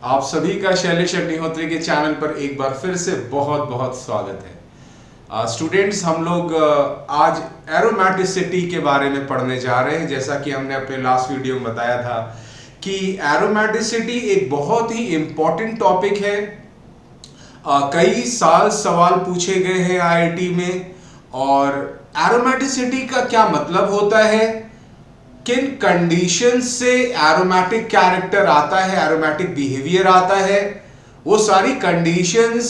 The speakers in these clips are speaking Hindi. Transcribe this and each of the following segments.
आप सभी का शैलेश अग्निहोत्री के चैनल पर एक बार फिर से बहुत बहुत स्वागत है। स्टूडेंट्स, हम लोग आज एरोमेटिसिटी के बारे में पढ़ने जा रहे हैं। जैसा कि हमने अपने लास्ट वीडियो में बताया था कि एरोमेटिसिटी एक बहुत ही इम्पॉर्टेंट टॉपिक है। कई साल सवाल पूछे गए हैं आईआईटी में। और एरोमेटिसिटी का क्या मतलब होता है, किन कंडीशंस से एरोमेटिक कैरेक्टर आता है, एरोमेटिक बिहेवियर आता है, वो सारी कंडीशंस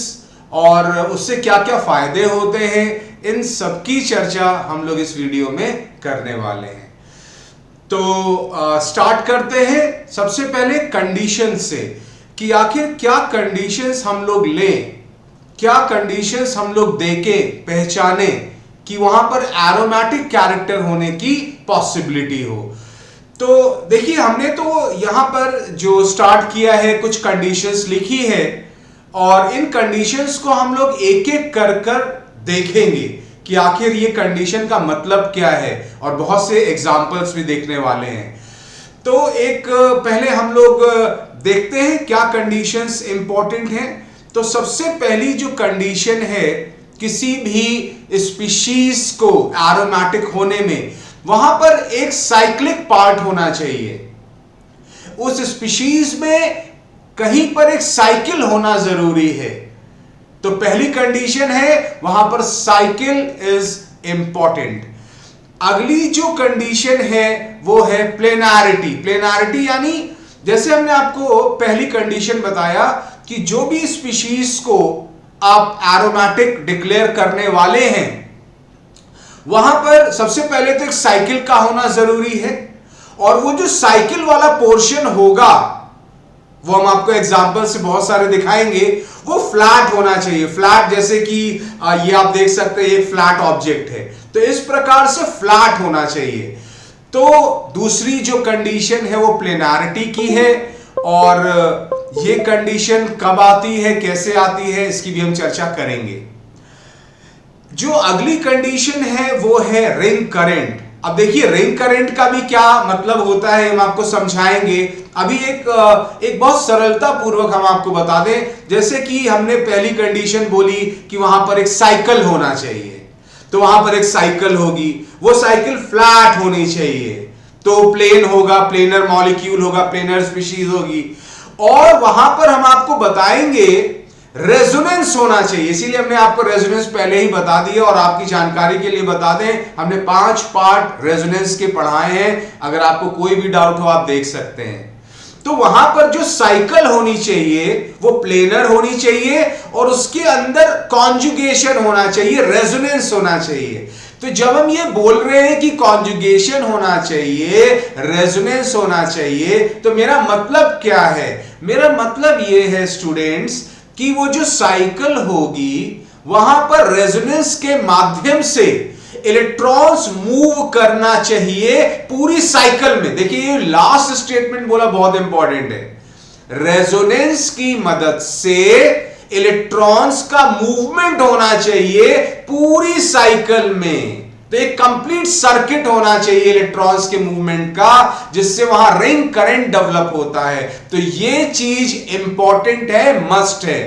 और उससे क्या क्या फायदे होते हैं, इन सब की चर्चा हम लोग इस वीडियो में करने वाले हैं। तो स्टार्ट करते हैं सबसे पहले कंडीशन से कि आखिर क्या कंडीशंस हम लोग लें, क्या कंडीशंस हम लोग देके पहचाने कि वहां पर एरोमेटिक कैरेक्टर होने की पॉसिबिलिटी हो। तो देखिए, हमने तो यहां पर जो स्टार्ट किया है कुछ कंडीशंस लिखी है और इन कंडीशंस को हम लोग एक एक कर कर देखेंगे कि आखिर ये कंडीशन का मतलब क्या है और बहुत से एग्जांपल्स भी देखने वाले हैं। तो एक पहले हम लोग देखते हैं क्या कंडीशंस इंपॉर्टेंट हैं। तो सबसे पहली जो कंडीशन है किसी भी स्पीशीज को एरोमेटिक होने में, वहां पर एक साइक्लिक पार्ट होना चाहिए। उस स्पीशीज में कहीं पर एक साइकिल होना जरूरी है। तो पहली कंडीशन है वहां पर साइकिल इज इंपॉर्टेंट। अगली जो कंडीशन है वो है प्लेनारिटी। प्लेनारिटी यानी जैसे हमने आपको पहली कंडीशन बताया कि जो भी स्पीशीज को आप एरोमेटिक डिक्लेयर करने वाले हैं वहां पर सबसे पहले तो एक साइकिल का होना जरूरी है। और वो जो साइकिल वाला पोर्शन होगा वो हम आपको एग्जांपल से बहुत सारे दिखाएंगे, वो फ्लैट होना चाहिए। फ्लैट जैसे कि ये आप देख सकते हैं, एक फ्लैट ऑब्जेक्ट है, तो इस प्रकार से फ्लैट होना चाहिए। तो दूसरी जो कंडीशन है वो प्लेनारिटी की है। और ये कंडीशन कब आती है, कैसे आती है, इसकी भी हम चर्चा करेंगे। जो अगली कंडीशन है वो है रिंग करंट। अब देखिए, रिंग करंट का भी क्या मतलब होता है हम आपको समझाएंगे। अभी एक बहुत सरलता पूर्वक हम आपको बता दें। जैसे कि हमने पहली कंडीशन बोली कि वहां पर एक साइकिल होना चाहिए, तो वहां पर एक साइकिल होगी, वो साइकिल फ्लैट होनी चाहिए, तो प्लेन होगा, प्लेनर मॉलिक्यूल होगा, प्लेनर स्पीशीज होगी। और वहां पर हम आपको बताएंगे रेजोनेंस होना चाहिए। इसीलिए हमने आपको रेजोनेंस पहले ही बता दिया और आपकी जानकारी के लिए बता दें, हमने 5 पार्ट रेजोनेंस के पढ़ाए हैं। अगर आपको कोई भी डाउट हो आप देख सकते हैं। तो वहां पर जो साइकिल होनी चाहिए वो प्लेनर होनी चाहिए और उसके अंदर कॉन्जुगेशन होना चाहिए, रेजोनेंस होना चाहिए। तो जब हम ये बोल रहे हैं कि कॉन्जुगेशन होना चाहिए, रेजोनेंस होना चाहिए, तो मेरा मतलब क्या है? मेरा मतलब ये है स्टूडेंट्स कि वो जो साइकिल होगी वहां पर रेजोनेंस के माध्यम से इलेक्ट्रॉन्स मूव करना चाहिए पूरी साइकिल में। देखिए, ये लास्ट स्टेटमेंट बोला बहुत इंपॉर्टेंट है। रेजोनेंस की मदद से इलेक्ट्रॉन्स का मूवमेंट होना चाहिए पूरी साइकिल में। तो एक कंप्लीट सर्किट होना चाहिए इलेक्ट्रॉन्स के मूवमेंट का, जिससे वहां रिंग करंट डेवलप होता है। तो ये चीज इंपॉर्टेंट है, मस्ट है।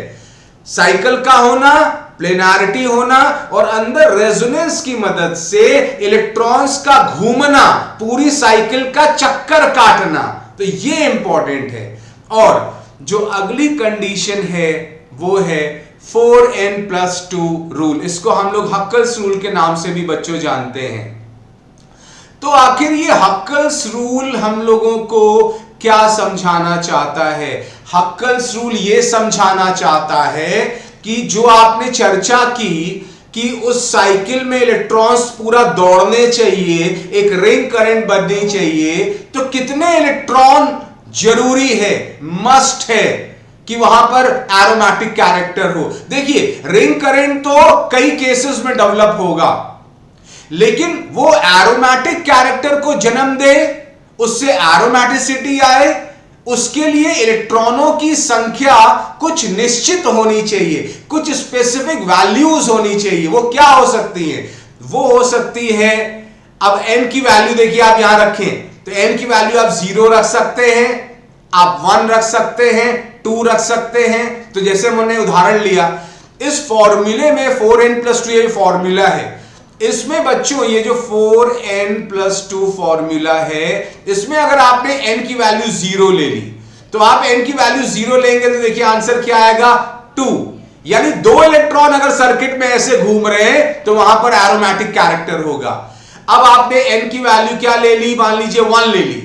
साइकिल का होना, प्लेनारिटी होना और अंदर रेजोनेंस की मदद से इलेक्ट्रॉन्स का घूमना, पूरी साइकिल का चक्कर काटना, तो ये इंपॉर्टेंट है। और जो अगली कंडीशन है वो है 4n+2 रूल। इसको हम लोग हक्कल्स रूल के नाम से भी बच्चों जानते हैं। तो आखिर ये हक्कल्स रूल हम लोगों को क्या समझाना चाहता है? हक्कल्स रूल ये समझाना चाहता है कि जो आपने चर्चा की कि उस साइकिल में इलेक्ट्रॉन्स पूरा दौड़ने चाहिए, एक रिंग करंट बननी चाहिए, तो कितने इलेक्ट्रॉन जरूरी है, मस्ट है कि वहां पर एरोमेटिक कैरेक्टर हो। देखिए, रिंग करंट तो कई केसेस में डेवलप होगा, लेकिन वो एरोमेटिक कैरेक्टर को जन्म दे, उससे एरोमेटिसिटी आए, उसके लिए इलेक्ट्रॉनों की संख्या कुछ निश्चित होनी चाहिए, कुछ स्पेसिफिक वैल्यूज होनी चाहिए। वो क्या हो सकती है? वो हो सकती है, अब n की वैल्यू देखिए आप यहां रखें, तो n की वैल्यू आप 0 रख सकते हैं, आप 1 रख सकते हैं, 2 रख सकते हैं। तो जैसे मैंने उदाहरण लिया, इस फॉर्मूले में 4n+2 ये फॉर्मूला है, इसमें बच्चों ये जो 4n+2 फॉर्मूला है, इसमें अगर आपने n की वैल्यू 0 ले ली, तो आप n की वैल्यू 0 लेंगे तो देखिए आंसर क्या आएगा 2। यानी 2 इलेक्ट्रॉन अगर सर्किट में ऐसे घूम रहे हैं तो वहां पर एरोमेटिक कैरेक्टर होगा। अब आपने n की वैल्यू क्या ले ली, मान लीजिए 1 ले ली,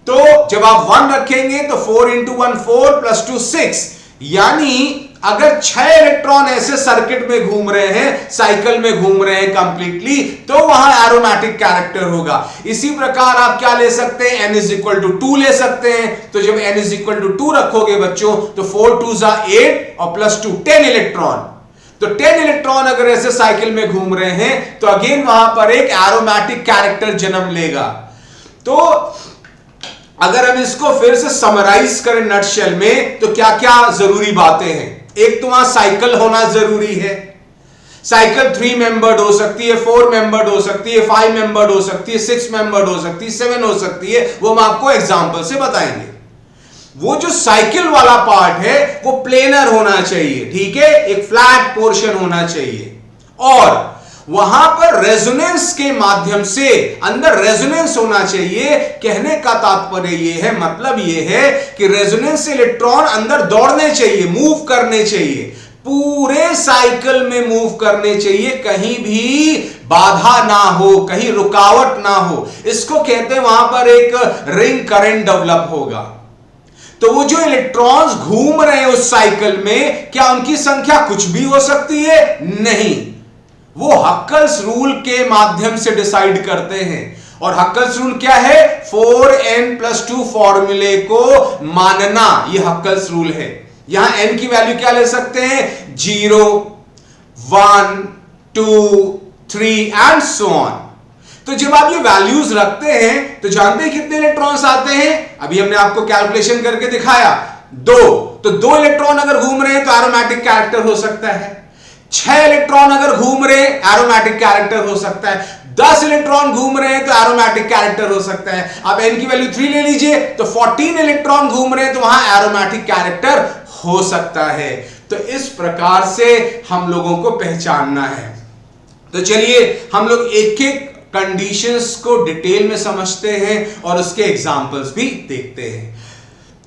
तो जब आप 1 रखेंगे तो 4 × 1 4 + 2 6, यानी अगर 6 इलेक्ट्रॉन ऐसे सर्किट में घूम रहे हैं, साइकिल में घूम रहे हैं कंप्लीटली, तो वहां एरोमेटिक कैरेक्टर होगा। इसी प्रकार आप क्या ले सकते हैं, n = 2 ले सकते हैं। तो जब n = 2 रखोगे बच्चों तो 4 × 2 = 8 और +2 10 इलेक्ट्रॉन। तो 10 इलेक्ट्रॉन अगर ऐसे साइकिल में घूम रहे हैं तो अगेन वहां पर एक एरोमेटिक कैरेक्टर जन्म लेगा। तो अगर हम इसको फिर से समराइज करें नटशेल में, तो क्या क्या जरूरी बातें हैं। एक तो वहां साइकिल होना जरूरी है। साइकिल 3 मेंबर्ड हो सकती है, 4 मेंबर्ड हो सकती है, 5 मेंबर्ड हो सकती है, 6 मेंबर्ड हो सकती है, 7 हो सकती है, वो हम आपको एग्जांपल से बताएंगे। वो जो साइकिल वाला पार्ट है वो प्लेनर होना चाहिए, ठीक है, एक फ्लैट पोर्शन होना चाहिए, और वहां पर रेजोनेंस के माध्यम से अंदर रेजोनेंस होना चाहिए। कहने का तात्पर्य यह है, मतलब यह है कि रेजोनेंस से इलेक्ट्रॉन अंदर दौड़ने चाहिए, मूव करने चाहिए, पूरे साइकिल में मूव करने चाहिए, कहीं भी बाधा ना हो, कहीं रुकावट ना हो। इसको कहते हैं वहां पर एक रिंग करंट डेवलप होगा। तो वो जो इलेक्ट्रॉन्स घूम रहे हैं उस साइकिल में, क्या उनकी संख्या कुछ भी हो सकती है? नहीं, वो हक्कल्स रूल के माध्यम से डिसाइड करते हैं। और हक्कल्स रूल क्या है? 4n+2 फॉर्मूले को मानना, ये हक्कल्स रूल है। यहां n की वैल्यू क्या ले सकते हैं? 0 1 2 3 एंड सो ऑन। तो जब आप ये वैल्यूज रखते हैं तो जानते हैं कितने इलेक्ट्रॉन्स आते हैं? अभी हमने आपको कैलकुलेशन करके दिखाया, 2। तो 2 इलेक्ट्रॉन अगर घूम रहे हैं तो एरोमेटिक कैरेक्टर हो सकता है। 6 इलेक्ट्रॉन अगर घूम रहे हैं एरोमेटिक कैरेक्टर हो सकता है। 10 इलेक्ट्रॉन घूम रहे हैं तो एरोमेटिक कैरेक्टर हो सकता है। आप n की वैल्यू 3 ले लीजिए, तो 14 इलेक्ट्रॉन घूम रहे हैं तो वहां एरोमेटिक कैरेक्टर हो सकता है। तो इस प्रकार से हम लोगों को पहचानना है। तो चलिए हम लोग एक एक कंडीशंस को डिटेल में समझते हैं और उसके एग्जांपल्स भी देखते हैं।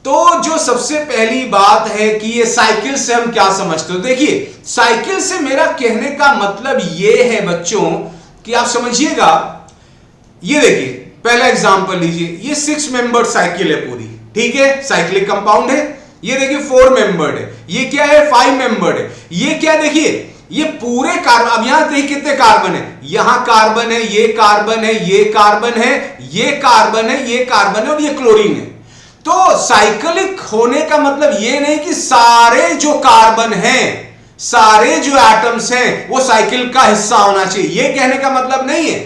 तो जो सबसे पहली बात है कि ये साइकिल से हम क्या समझते हो। देखिए, साइकिल से मेरा कहने का मतलब ये है बच्चों कि आप समझिएगा, ये देखिए पहला एग्जांपल लीजिए, ये 6 मेंबर्ड साइकिल है पूरी, ठीक है, साइक्लिक कंपाउंड है। ये देखिए 4 मेंबर्ड है, ये क्या है 5 मेंबर्ड है, ये क्या देखिए ये पूरे कार्बन। अब यहां देखिए कितने कार्बन है, यहां कार्बन है, ये कार्बन है, ये कार्बन है, ये कार्बन है, ये कार्बन है और ये क्लोरीन है। तो साइक्लिक होने का मतलब ये नहीं कि सारे जो कार्बन हैं, सारे जो एटम्स हैं वो साइकिल का हिस्सा होना चाहिए, ये कहने का मतलब नहीं है।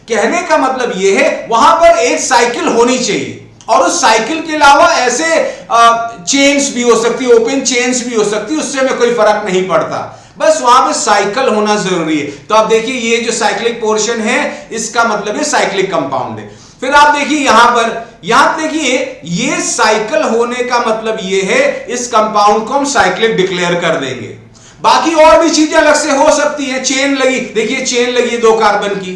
कहने का मतलब ये है वहां पर एक साइकिल होनी चाहिए, और उस साइकिल के अलावा ऐसे चेन्स भी हो सकती है, ओपन चेन्स भी हो सकती है, उससे हमें कोई फर्क नहीं पड़ता, बस वहां पे साइकिल होना जरूरी है। तो आप देखिए ये जो साइक्लिक पोर्शन है इसका मतलब है साइक्लिक कंपाउंड है। फिर आप देखिए यहां पर, यहां देखिए ये साइकिल होने का मतलब ये है इस कंपाउंड को हम साइक्लिक डिक्लेयर कर देंगे। बाकी और भी चीजें अलग से हो सकती है, चेन लगी, देखिए चेन लगी है 2 कार्बन की,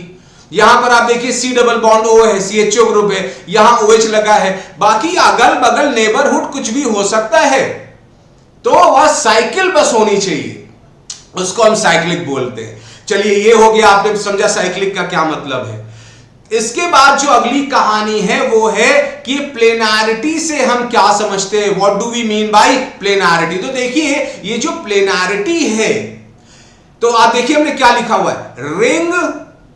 यहां पर आप देखिए C डबल बॉन्ड O है, CHO ग्रुप है, यहां OH लगा है, बाकी अगल बगल नेबरहुड कुछ भी हो सकता है। तो वह साइकिल बस होनी चाहिए, उसको हम साइक्लिक बोलते हैं। चलिए ये हो गया, आपने समझा साइक्लिक का क्या मतलब है। इसके बाद जो अगली कहानी है वो है कि प्लेनारिटी से हम क्या समझते हैं, what do we mean by planarity. तो देखिए ये जो प्लेनारिटी है, तो आप देखिए हमने क्या लिखा हुआ है, ring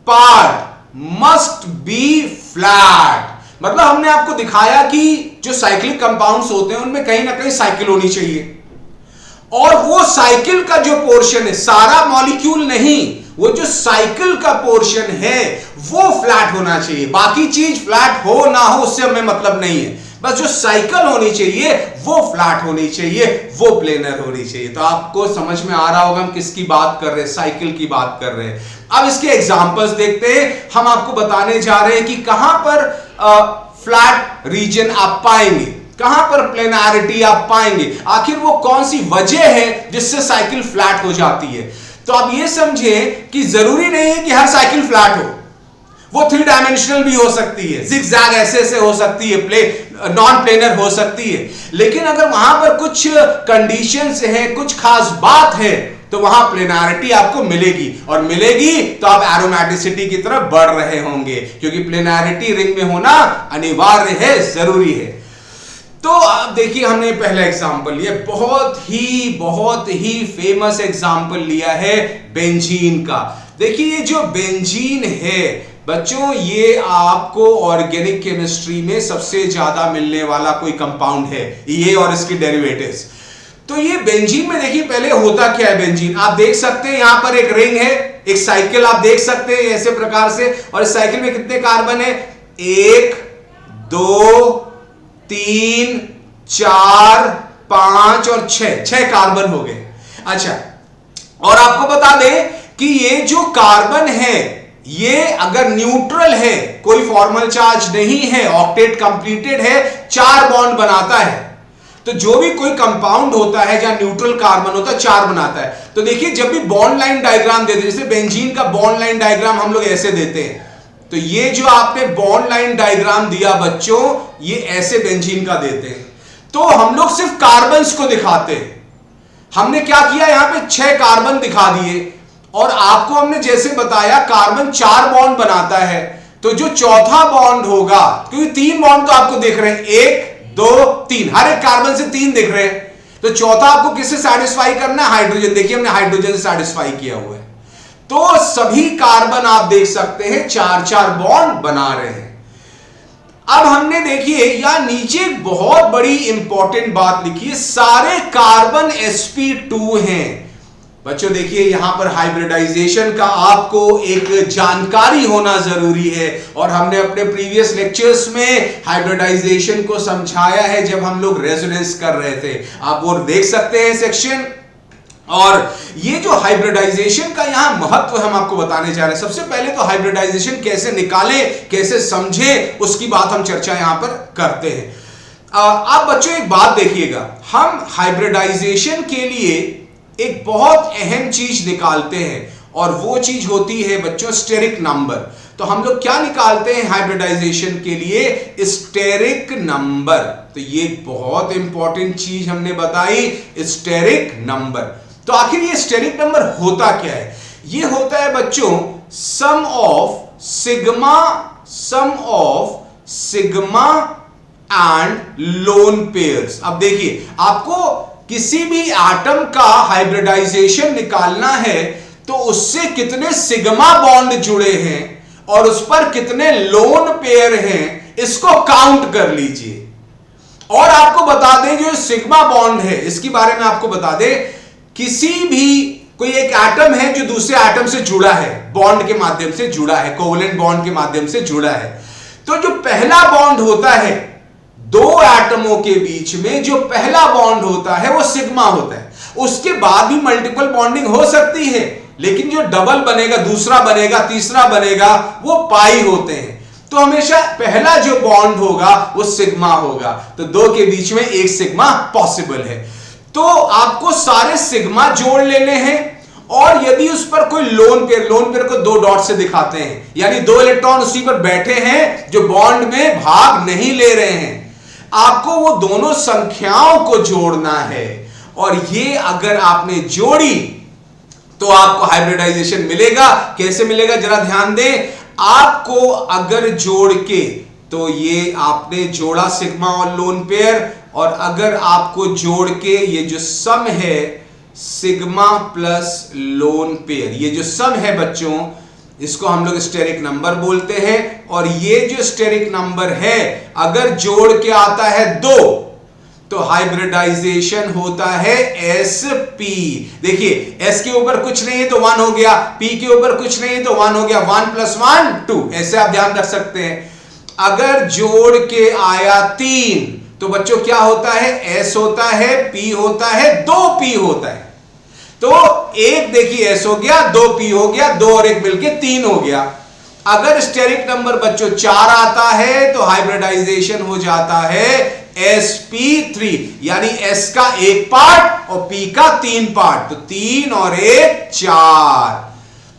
part must be flat. मतलब हमने आपको दिखाया कि जो साइक्लिक कंपाउंड्स होते हैं उनमें कहीं ना कहीं साइकिल होनी चाहिए, और वो साइकिल का जो पोर्शन है, सारा मॉलिक्यूल नहीं, वो जो साइकिल का पोर्शन है वो फ्लैट होना चाहिए। बाकी चीज फ्लैट हो ना हो उससे हमें मतलब नहीं है, बस जो साइकिल होनी चाहिए वो फ्लैट होनी चाहिए, वो प्लेनर होनी चाहिए। तो आपको समझ में आ रहा होगा हम किसकी बात कर रहे हैं, साइकिल की बात कर रहे हैं। अब इसके एग्जांपल्स देखते हैं। हम आपको बताने जा रहे हैं कि कहां पर फ्लैट रीजन आप पाएंगे। कहां पर प्लेनारिटी आप पाएंगे, आखिर वो कौन सी वजह है जिससे साइकिल फ्लैट हो जाती है। तो आप ये समझे कि जरूरी नहीं है कि हर साइकिल फ्लैट हो, वो 3 डायमेंशनल भी हो सकती है, जिगजैग ऐसे हो सकती है, नॉन प्लेनर हो सकती है। लेकिन अगर वहां पर कुछ कंडीशंस हैं, कुछ खास बात है, तो वहां प्लेनारिटी आपको मिलेगी, और मिलेगी तो आप एरोमेटिसिटी की तरफ बढ़ रहे होंगे, क्योंकि प्लेनारिटी रिंग में होना अनिवार्य है, जरूरी है। तो आप देखिए, हमने पहला एग्जांपल लिया, बहुत ही फेमस एग्जांपल लिया है बेंजीन का। देखिए, ये जो बेंजीन है बच्चों, ये आपको ऑर्गेनिक केमिस्ट्री में सबसे ज्यादा मिलने वाला कोई कंपाउंड है, ये और इसके डेरिवेटिव्स। तो ये बेंजीन में देखिए पहले होता क्या है। बेंजीन आप देख सकते हैं, यहां पर एक रिंग है, एक साइकिल आप देख सकते हैं ऐसे प्रकार से, और इस साइकिल में कितने कार्बन है, 1 2 3 4 5 और 6 कार्बन हो गए। अच्छा, और आपको बता दें कि ये जो कार्बन है, ये अगर न्यूट्रल है, कोई फॉर्मल चार्ज नहीं है, ऑक्टेट कंप्लीटेड है, 4 बॉन्ड बनाता है। तो जो भी कोई कंपाउंड होता है जहां न्यूट्रल कार्बन होता है, 4 बनाता है। तो देखिए, जब भी बॉन्ड लाइन डायग्राम देते हैं, जैसे बेंजीन का बॉन्ड लाइन डायग्राम हम लोग ऐसे देते हैं, तो ये जो आपने बॉन्ड लाइन डायग्राम दिया बच्चों, ये ऐसे बेंजीन का देते हैं। तो हम लोग सिर्फ कार्बन्स को दिखाते हैं। हमने क्या किया, यहां पे 6 कार्बन दिखा दिए, और आपको हमने जैसे बताया कार्बन 4 बॉन्ड बनाता है, तो जो चौथा बॉन्ड होगा, क्योंकि 3 बॉन्ड तो आपको दिख रहे हैं, 1 2 3, हर एक कार्बन से 3 दिख रहे हैं, तो चौथा आपको किससे सेटिस्फाई करना है, हाइड्रोजन। देखिए, हमने हाइड्रोजन से सेटिस्फाई किया हुआ है। तो सभी कार्बन आप देख सकते हैं 4-4 बॉन्ड बना रहे हैं। अब हमने देखिए यहां नीचे बहुत बड़ी इंपॉर्टेंट बात लिखी है, सारे कार्बन sp2 हैं। बच्चों देखिए, यहां पर हाइब्रिडाइजेशन का आपको एक जानकारी होना जरूरी है, और हमने अपने प्रीवियस लेक्चर्स में हाइब्रिडाइजेशन को समझाया है जब हम लोग रेजोनेंस कर रहे थे, आप वो देख सकते हैं सेक्शन। और ये जो हाइब्रिडाइजेशन का यहां महत्व हम आपको बताने जा रहे हैं। सबसे पहले तो हाइब्रिडाइजेशन कैसे निकालें, कैसे समझें, उसकी बात हम चर्चा यहां पर करते हैं। आप बच्चों एक बात देखिएगा, हम हाइब्रिडाइजेशन के लिए एक बहुत अहम चीज निकालते हैं, और वो चीज होती है बच्चों स्टेरिक नंबर। तो हम लोग क्या निकालते हैं हाइब्रिडाइजेशन के लिए, स्टेरिक नंबर। तो ये बहुत इंपॉर्टेंट चीज हमने बताई, स्टेरिक नंबर। तो आखिर ये स्टेरिक नंबर होता क्या है, ये होता है बच्चों sum of sigma and lone pairs. अब देखिए, आपको किसी भी एटम का हाइब्रिडाइजेशन निकालना है, तो उससे कितने सिग्मा बॉन्ड जुड़े हैं और उस पर कितने लोन पेयर हैं, इसको काउंट कर लीजिए। और आपको बता दें, जो सिग्मा बॉन्ड है, इसके बारे में आपको बता दें, किसी भी कोई एक एटम है जो दूसरे एटम से जुड़ा है, बॉन्ड के माध्यम से जुड़ा है, कोवलेंट बॉन्ड के माध्यम से जुड़ा है, तो जो पहला बॉन्ड होता है 2 एटमों के बीच में, जो पहला बॉन्ड होता है वो सिग्मा होता है। उसके बाद भी मल्टीपल बॉन्डिंग हो सकती है, लेकिन जो डबल बनेगा, दूसरा बनेगा, तीसरा बनेगा, वो पाई होते हैं। तो हमेशा पहला जो बॉन्ड होगा वो सिग्मा होगा, तो 2 के बीच में एक सिग्मा पॉसिबल है। तो आपको सारे सिग्मा जोड़ लेने हैं, और यदि उस पर कोई लोन पेयर को 2 डॉट से दिखाते हैं, यानी 2 इलेक्ट्रॉन उसी पर बैठे हैं जो बॉन्ड में भाग नहीं ले रहे हैं, आपको वो दोनों संख्याओं को जोड़ना है। और ये अगर आपने जोड़ी तो आपको हाइब्रिडाइजेशन मिलेगा। कैसे मिलेगा जरा ध्यान दें, आपको अगर जोड़ के, तो ये आपने जोड़ा सिग्मा और लोन पेयर, और अगर आपको जोड़ के ये जो सम है सिग्मा प्लस लोन पेयर, ये जो सम है बच्चों, इसको हम लोग स्टेरिक नंबर बोलते हैं। और ये जो स्टेरिक नंबर है अगर जोड़ के आता है 2, तो हाइब्रिडाइजेशन होता है sp। देखिए, s के ऊपर कुछ नहीं है तो 1 हो गया, p के ऊपर कुछ नहीं है तो 1 हो गया, 1 + 1 2, ऐसे आप ध्यान रख सकते हैं। अगर जोड़ के आया 3, तो बच्चों क्या होता है, s होता है, p होता है, 2p होता है। तो 1 देखिए s हो गया, 2p हो गया, 2 और 1 मिलके 3 हो गया। अगर स्टेरिक नंबर बच्चों 4 आता है तो हाइब्रिडाइजेशन हो जाता है sp3, यानी s का एक पार्ट और p का 3 पार्ट, तो 3 और 1 4।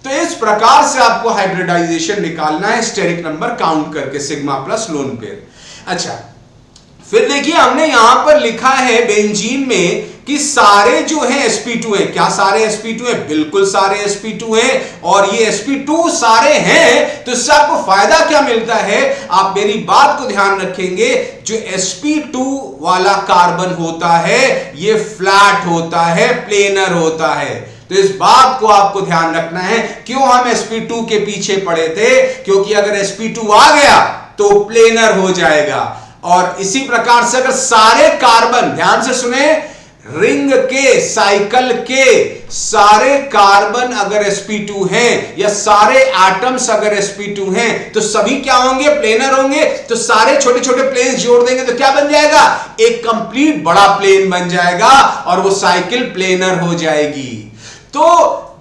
तो इस प्रकार से आपको हाइब्रिडाइजेशन निकालना है स्टेरिक नंबर काउंट करके, सिग्मा प्लस लोन पेयर। अच्छा, फिर देखिए हमने यहां पर लिखा है बेंजीन में कि सारे जो हैं sp2 हैं। क्या सारे sp2 हैं? बिल्कुल सारे sp2 हैं, और ये sp2 सारे हैं तो इससे आपको फायदा क्या मिलता है? आप मेरी बात को ध्यान रखेंगे, जो sp2 वाला कार्बन होता है ये फ्लैट होता है, प्लेनर होता है। तो इस बात को आपको ध्यान रखना है। क्यों हम sp2 के पीछे पड़े थे? क्योंकि अगर sp2 आ गया तो प्लेनर हो जाएगा। और इसी प्रकार से अगर सारे कार्बन, ध्यान से सुने, रिंग के, साइकिल के सारे कार्बन अगर sp2 हैं या सारे एटम्स अगर sp2 हैं तो सभी क्या होंगे? प्लेनर होंगे। तो सारे छोटे छोटे प्लेन्स जोड़ देंगे तो क्या बन जाएगा? एक कंप्लीट बड़ा प्लेन बन जाएगा और वो साइकिल प्लेनर हो जाएगी। तो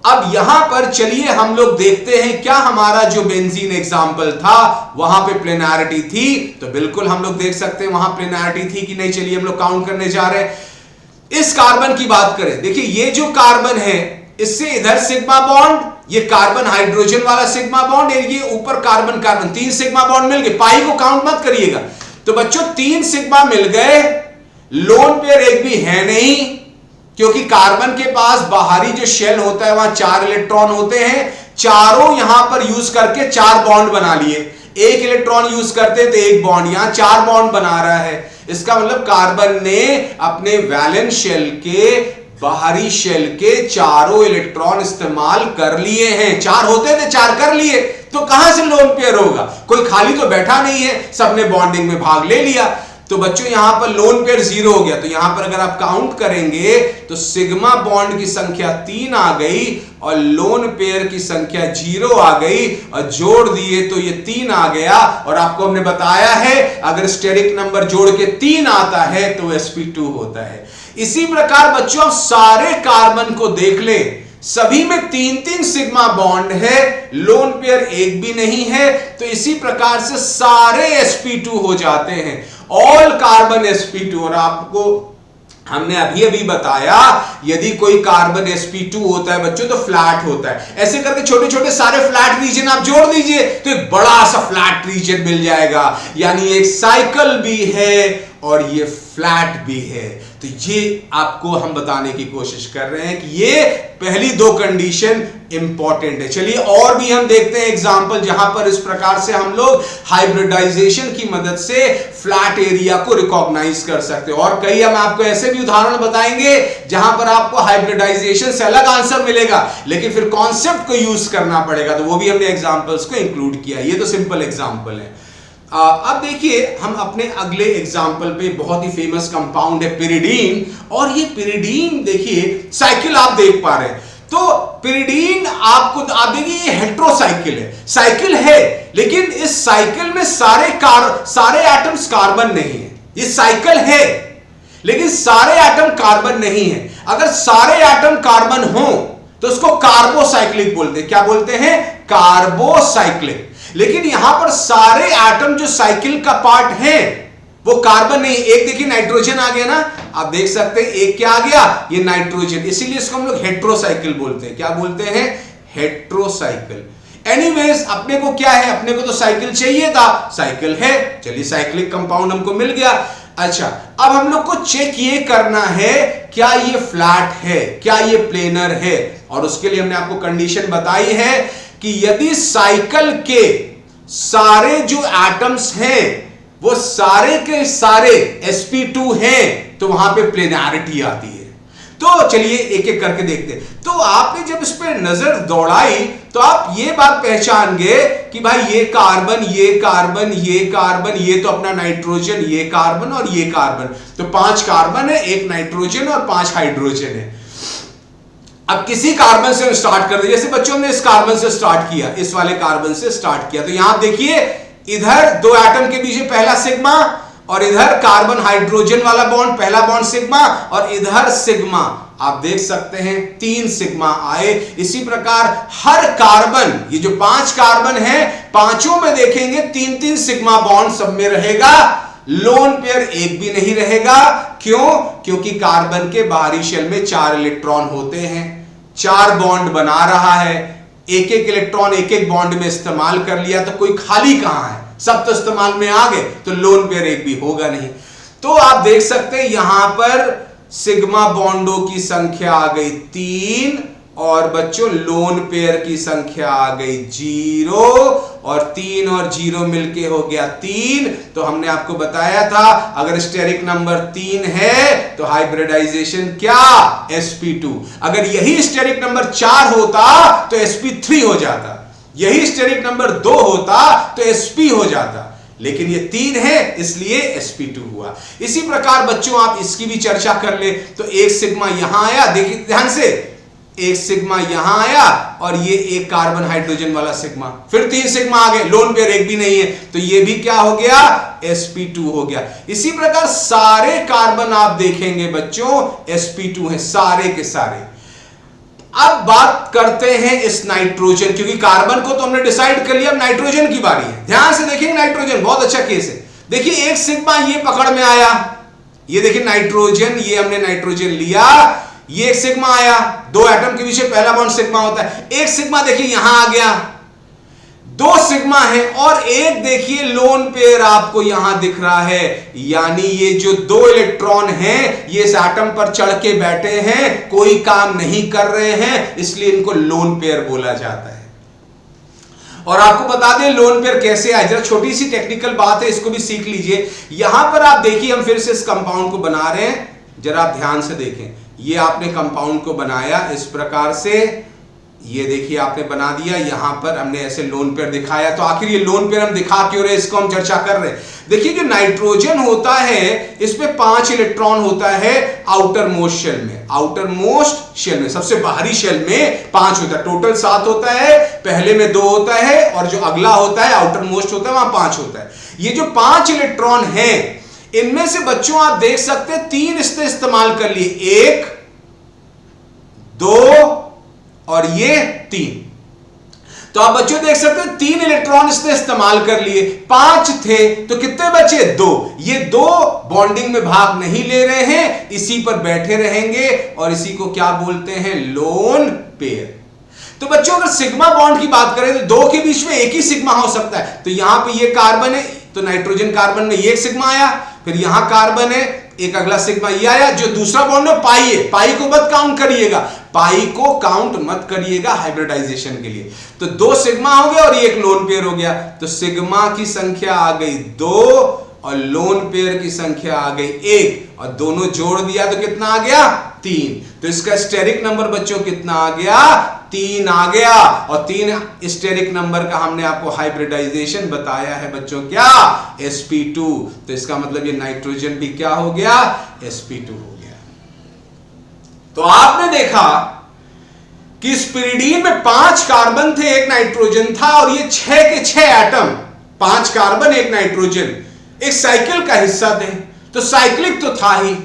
अब यहां पर चलिए हम लोग देखते हैं, क्या हमारा जो बेंजीन एग्जाम्पल था वहां पे प्लेनारिटी थी? तो बिल्कुल हम लोग देख सकते हैं वहां प्लेनारिटी थी कि नहीं। चलिए हम लोग काउंट करने जा रहे हैं। इस कार्बन की बात करें, देखिए ये जो कार्बन है इससे इधर सिग्मा बॉन्ड, ये कार्बन हाइड्रोजन वाला सिग्मा बॉन्ड, ये ऊपर कार्बन कार्बन, 3 सिग्मा बॉन्ड मिल गए। पाई को काउंट मत करिएगा। तो बच्चों 3 सिग्मा मिल गए, लोन पेयर एक भी है नहीं, क्योंकि कार्बन के पास बाहरी जो शेल होता है वहां 4 इलेक्ट्रॉन होते हैं। चारों यहां पर यूज करके 4 बॉन्ड बना लिए। 1 इलेक्ट्रॉन यूज करते तो 1 बॉन्ड, यहां 4 बॉन्ड बना रहा है। इसका मतलब कार्बन ने अपने वैलेंस शेल के, बाहरी शेल के चारों इलेक्ट्रॉन इस्तेमाल कर लिए हैं। 4 होते थे, 4 कर लिए, तो कहां से लोन पेयर होगा? कोई खाली तो बैठा नहीं है, सबने बॉन्डिंग में भाग ले लिया। तो बच्चों यहां पर लोन पेयर 0 हो गया। तो यहां पर अगर आप काउंट करेंगे तो सिग्मा बॉन्ड की संख्या 3 आ गई और लोन पेयर की संख्या 0 आ गई, और जोड़ दिए तो ये 3 आ गया। और आपको हमने बताया है अगर स्टेरिक नंबर जोड़ के 3 आता है तो sp2 होता है। इसी प्रकार बच्चों आप सारे कार्बन को देख ले, सभी में 3-3 सिग्मा बॉन्ड है, लोन पेयर एक भी नहीं है। तो इसी प्रकार से सारे sp2 हो जाते हैं, ऑल कार्बन sp2। और आपको हमने अभी बताया यदि कोई कार्बन sp2 होता है बच्चों तो फ्लैट होता है। ऐसे करके छोटे छोटे सारे फ्लैट रीजन आप जोड़ दीजिए तो एक बड़ा सा फ्लैट रीजन मिल जाएगा, यानी एक साइकिल भी है और ये फ्लैट भी है। तो ये आपको हम बताने की कोशिश कर रहे हैं कि ये पहली 2 कंडीशन इंपॉर्टेंट है। चलिए और भी हम देखते हैं एग्जांपल जहां पर इस प्रकार से हम लोग हाइब्रिडाइजेशन की मदद से फ्लैट एरिया को रिकॉग्नाइज कर सकते हैं। और कई हम आपको ऐसे भी उदाहरण बताएंगे जहां पर आपको हाइब्रिडाइजेशन से अलग आंसर मिलेगा, लेकिन फिर कॉन्सेप्ट को यूज करना पड़ेगा। तो वो भी हमने एग्जांपल्स को इंक्लूड किया। ये तो सिंपल एग्जांपल है। अब देखिए हम अपने अगले एग्जाम्पल पे, बहुत ही फेमस कंपाउंड है पिरिडीन। और ये पिरिडीन देखिए साइकिल आप देख पा रहे हैं। तो पिरिडीन आप देखिए ये हेट्रोसाइकिल है, साइकिल है, लेकिन इस साइकिल में सारे एटम्स कार्बन नहीं है। ये साइकिल है लेकिन सारे एटम कार्बन नहीं है। अगर सारे एटम कार्बन हो तो उसको कार्बोसाइक्लिक बोलते हैं। क्या बोलते हैं? कार्बोसाइक्लिक। लेकिन यहां पर सारे एटम जो साइकिल का पार्ट है वो कार्बन नहीं। एक देखिए नाइट्रोजन आ गया ना, आप देख सकते हैं एक क्या आ गया? ये नाइट्रोजन। इसीलिए इसको हम लोग हेट्रोसाइकिल बोलते हैं। क्या बोलते हैं? हेट्रोसाइकिल। एनीवेज अपने को क्या है? अपने को तो साइकिल चाहिए था, साइकिल है। चलिए साइक्लिक कंपाउंड हमको मिल गया। अच्छा, अब हम लोग को चेक ये करना है क्या ये फ्लैट है, क्या ये प्लेनर है। और उसके लिए हमने आपको कंडीशन बताई है कि यदि साइकिल के सारे जो एटम्स हैं वो सारे के सारे sp2 हैं तो वहां पे प्लेनारिटी आती है। तो चलिए एक एक करके देखते हैं। तो आपने जब इस पे नजर दौड़ाई तो आप ये बात पहचान गए कि भाई ये कार्बन, ये कार्बन, ये कार्बन, ये तो अपना नाइट्रोजन, ये कार्बन और ये कार्बन। तो 5 कार्बन है, 1 नाइट्रोजन और 5 हाइड्रोजन है। अब किसी कार्बन से स्टार्ट कर दे, जैसे बच्चों ने इस कार्बन से स्टार्ट किया, इस वाले कार्बन से स्टार्ट किया। तो यहां देखिए इधर 2 एटम के बीच पहला सिग्मा, और इधर कार्बन हाइड्रोजन वाला बॉन्ड, पहला बॉन्ड सिग्मा, और इधर सिग्मा। आप देख सकते हैं 3 सिग्मा आए। इसी प्रकार हर कार्बन, ये जो 5 कार्बन है, पांचों में देखेंगे 3-3 सिग्मा बॉन्ड सब में रहेगा। लोन पेयर एक भी नहीं रहेगा। क्यों? क्योंकि कार्बन के बाहरी शेल में 4 इलेक्ट्रॉन होते हैं, 4 बॉन्ड बना रहा है, एक एक इलेक्ट्रॉन एक एक बॉन्ड में इस्तेमाल कर लिया तो कोई खाली कहां है, सब तो इस्तेमाल में आ गए, तो लोन पेयर एक भी होगा नहीं। तो आप देख सकते हैं यहां पर सिग्मा बॉन्डों की संख्या आ गई 3 और बच्चों लोन पेयर की संख्या आ गई 0 और 3 और 0 मिलके हो गया 3। तो हमने आपको बताया था अगर स्टेरिक नंबर 3 है तो हाइब्रिडाइजेशन क्या? sp2। अगर यही स्टेरिक नंबर 4 होता तो sp3 हो जाता, यही स्टेरिक नंबर 2 होता तो sp हो जाता, लेकिन ये 3 है इसलिए sp2 हुआ। इसी प्रकार बच्चों आप इसकी भी चर्चा कर ले तो एक सिग्मा यहां आया, देखिए ध्यान से, एक सिग्मा यहां आया और ये एक कार्बन हाइड्रोजन वाला सिग्मा, फिर 3 सिग्मा आ गए, लोन पेयर एक भी नहीं है तो ये भी क्या हो गया? sp2 हो गया। इसी प्रकार सारे कार्बन आप देखेंगे बच्चों sp2 है, सारे के सारे। अब बात करते हैं इस नाइट्रोजन, क्योंकि कार्बन को तो हमने डिसाइड कर लिया, अब नाइट्रोजन की बारी है। ध्यान से देखेंगे नाइट्रोजन बहुत अच्छा केस है। देखिए एक सिग्मा ये पकड़ में आया, ये देखिए नाइट्रोजन, ये हमने नाइट्रोजन लिया, ये एक सिग्मा आया, 2 एटम के बीच में पहला बॉन्ड सिग्मा होता है, एक सिग्मा देखिए यहां आ गया, 2 सिग्मा है और एक देखिए लोन पेयर आपको यहां दिख रहा है, यानी ये जो 2 इलेक्ट्रॉन हैं ये इस एटम पर चढ़ के बैठे हैं, कोई काम नहीं कर रहे हैं, इसलिए इनको लोन पेयर बोला जाता है। और आपको बता दें लोन पेयर कैसे आए, जरा छोटी सी टेक्निकल बात है, इसको भी सीख लीजिए। यहां पर आप देखिए हम फिर से इस कंपाउंड को बना रहे हैं, जरा आप ध्यान से देखें, ये आपने कंपाउंड को बनाया इस प्रकार से, ये देखिए आपने बना दिया, यहां पर हमने ऐसे लोन पेयर दिखाया। तो आखिर ये लोन पेयर हम दिखा क्यों रहे, इसको हम चर्चा कर रहे हैं। देखिए जो नाइट्रोजन होता है इसमें 5 इलेक्ट्रॉन होता है आउटर मोस्ट शेल में, आउटर मोस्ट शेल में, सबसे बाहरी शेल में 5 होता है, टोटल 7 होता है, पहले में 2 होता है और जो अगला होता है आउटर मोस्ट होता है वहां 5 होता है। ये जो 5 इलेक्ट्रॉन है इनमें से बच्चों आप देख सकते हैं 3 इसने इस्तेमाल कर लिए, 1 2 और ये 3। तो आप बच्चों देख सकते हैं 3 इलेक्ट्रॉन इसने इस्तेमाल कर लिए, 5 थे तो कितने बचे? 2। ये 2 बॉन्डिंग में भाग नहीं ले रहे हैं, इसी पर बैठे रहेंगे और इसी को क्या बोलते हैं? Lone pair. तो बच्चों अगर सिग्मा बॉन्ड की बात करें तो 2 के बीच में एक ही सिग्मा हो सकता है। तो यहां पे ये कार्बन है तो नाइट्रोजन कार्बन में ये एक सिग्मा आया, फिर यहां कार्बन है, एक अगला सिग्मा ये आया, जो दूसरा बॉन्ड है पाई है, पाई को मत काउंट करिएगा, पाई को काउंट मत करिएगा हाइब्रिडाइजेशन के लिए। तो 2 सिग्मा हो गया और ये एक लोन पेयर हो गया। तो सिग्मा की संख्या आ गई 2 और लोन पेयर की संख्या आ गई 1 और दोनों जोड़ दिया तो कितना आ गया? 3। तो इसका स्टेरिक नंबर बच्चों कितना आ गया? 3 आ गया। और 3 स्टेरिक नंबर का हमने आपको हाइब्रिडाइजेशन बताया है बच्चों क्या? sp2। तो इसका मतलब ये नाइट्रोजन भी क्या हो गया? sp2 हो गया। तो आपने देखा कि इस पिरिडीन में 5 कार्बन थे, 1 नाइट्रोजन था और ये 6 के 6 एटम, 5 कार्बन 1 नाइट्रोजन एक साइकिल का हिस्सा थे। तो साइक्लिक तो था ही।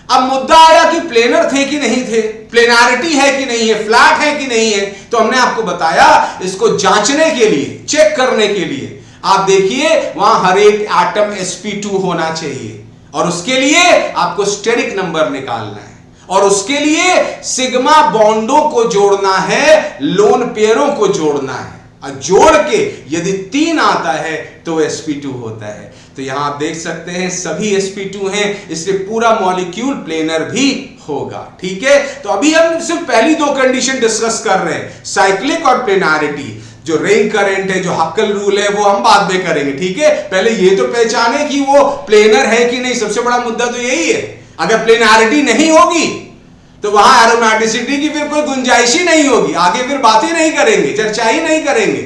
अब मुद्दा आया कि प्लेनर थे कि नहीं थे, प्लेनारिटी है कि नहीं है, फ्लैट है कि नहीं है। तो हमने आपको बताया इसको जांचने के लिए, चेक करने के लिए आप देखिए वहां हर एक एटम sp2 होना चाहिए और उसके लिए आपको स्टेरिक नंबर निकालना है और उसके लिए सिग्मा बॉन्डों को जोड़ना है, लोन पेयरों को जोड़ना है और जोड़ के यदि 3 आता है तो sp2 होता है। तो यहां आप देख सकते हैं सभी sp2 हैं, इसलिए पूरा मॉलिक्यूल प्लेनर भी होगा। ठीक है, तो अभी हम सिर्फ पहली 2 कंडीशन डिस्कस कर रहे हैं, साइक्लिक और प्लेनारिटी। जो रिंग करंट है, जो हक्कल रूल है, वो हम बाद में करेंगे। ठीक है, पहले ये तो पहचाने कि वो प्लेनर है कि नहीं, सबसे बड़ा मुद्दा तो यही है। अगर प्लेनारिटी नहीं होगी तो वहां एरोमेटिसिटी की फिर कोई गुंजाइश ही नहीं होगी, आगे फिर बात ही नहीं करेंगे, चर्चा ही नहीं करेंगे।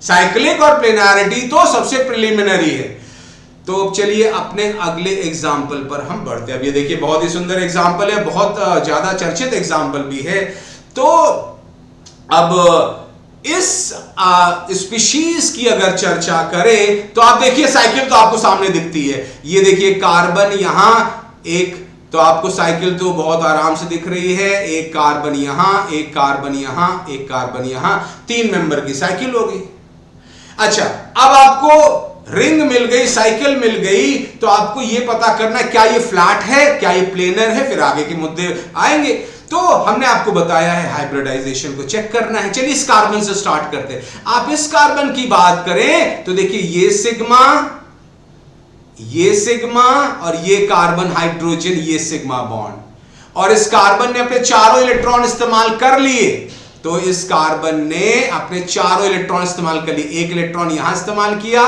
साइक्लिक और प्लेनारिटी तो सबसे प्रिलिमिनरी है। तो चलिए अपने अगले एग्जाम्पल पर हम बढ़ते हैं। अब ये देखिए बहुत ही सुंदर एग्जाम्पल है, बहुत ज्यादा चर्चित एग्जाम्पल भी है। तो अब इस स्पीशीज की अगर चर्चा करें तो आप देखिए साइकिल तो आपको सामने दिखती है। ये देखिए कार्बन यहां एक, तो आपको साइकिल तो बहुत आराम से दिख रही है, एक कार्बन यहां, एक कार्बन यहां, एक कार्बन यहां, 3 मेंबर की साइकिल हो गई। अच्छा, अब आपको रिंग मिल गई, साइकिल मिल गई, तो आपको यह पता करना क्या ये फ्लैट है, क्या ये प्लेनर है, फिर आगे के मुद्दे आएंगे। तो हमने आपको बताया है हाइब्रिडाइजेशन को चेक करना है। चलिए इस कार्बन से स्टार्ट करते हैं। आप इस कार्बन की बात करें तो देखिए ये सिग्मा और ये कार्बन हाइड्रोजन, ये सिग्मा बॉन्ड, और इस कार्बन ने अपने चारों इलेक्ट्रॉन इस्तेमाल कर लिए। तो इस कार्बन ने अपने चारों इलेक्ट्रॉन इस्तेमाल कर लिए। एक इलेक्ट्रॉन यहां इस्तेमाल किया,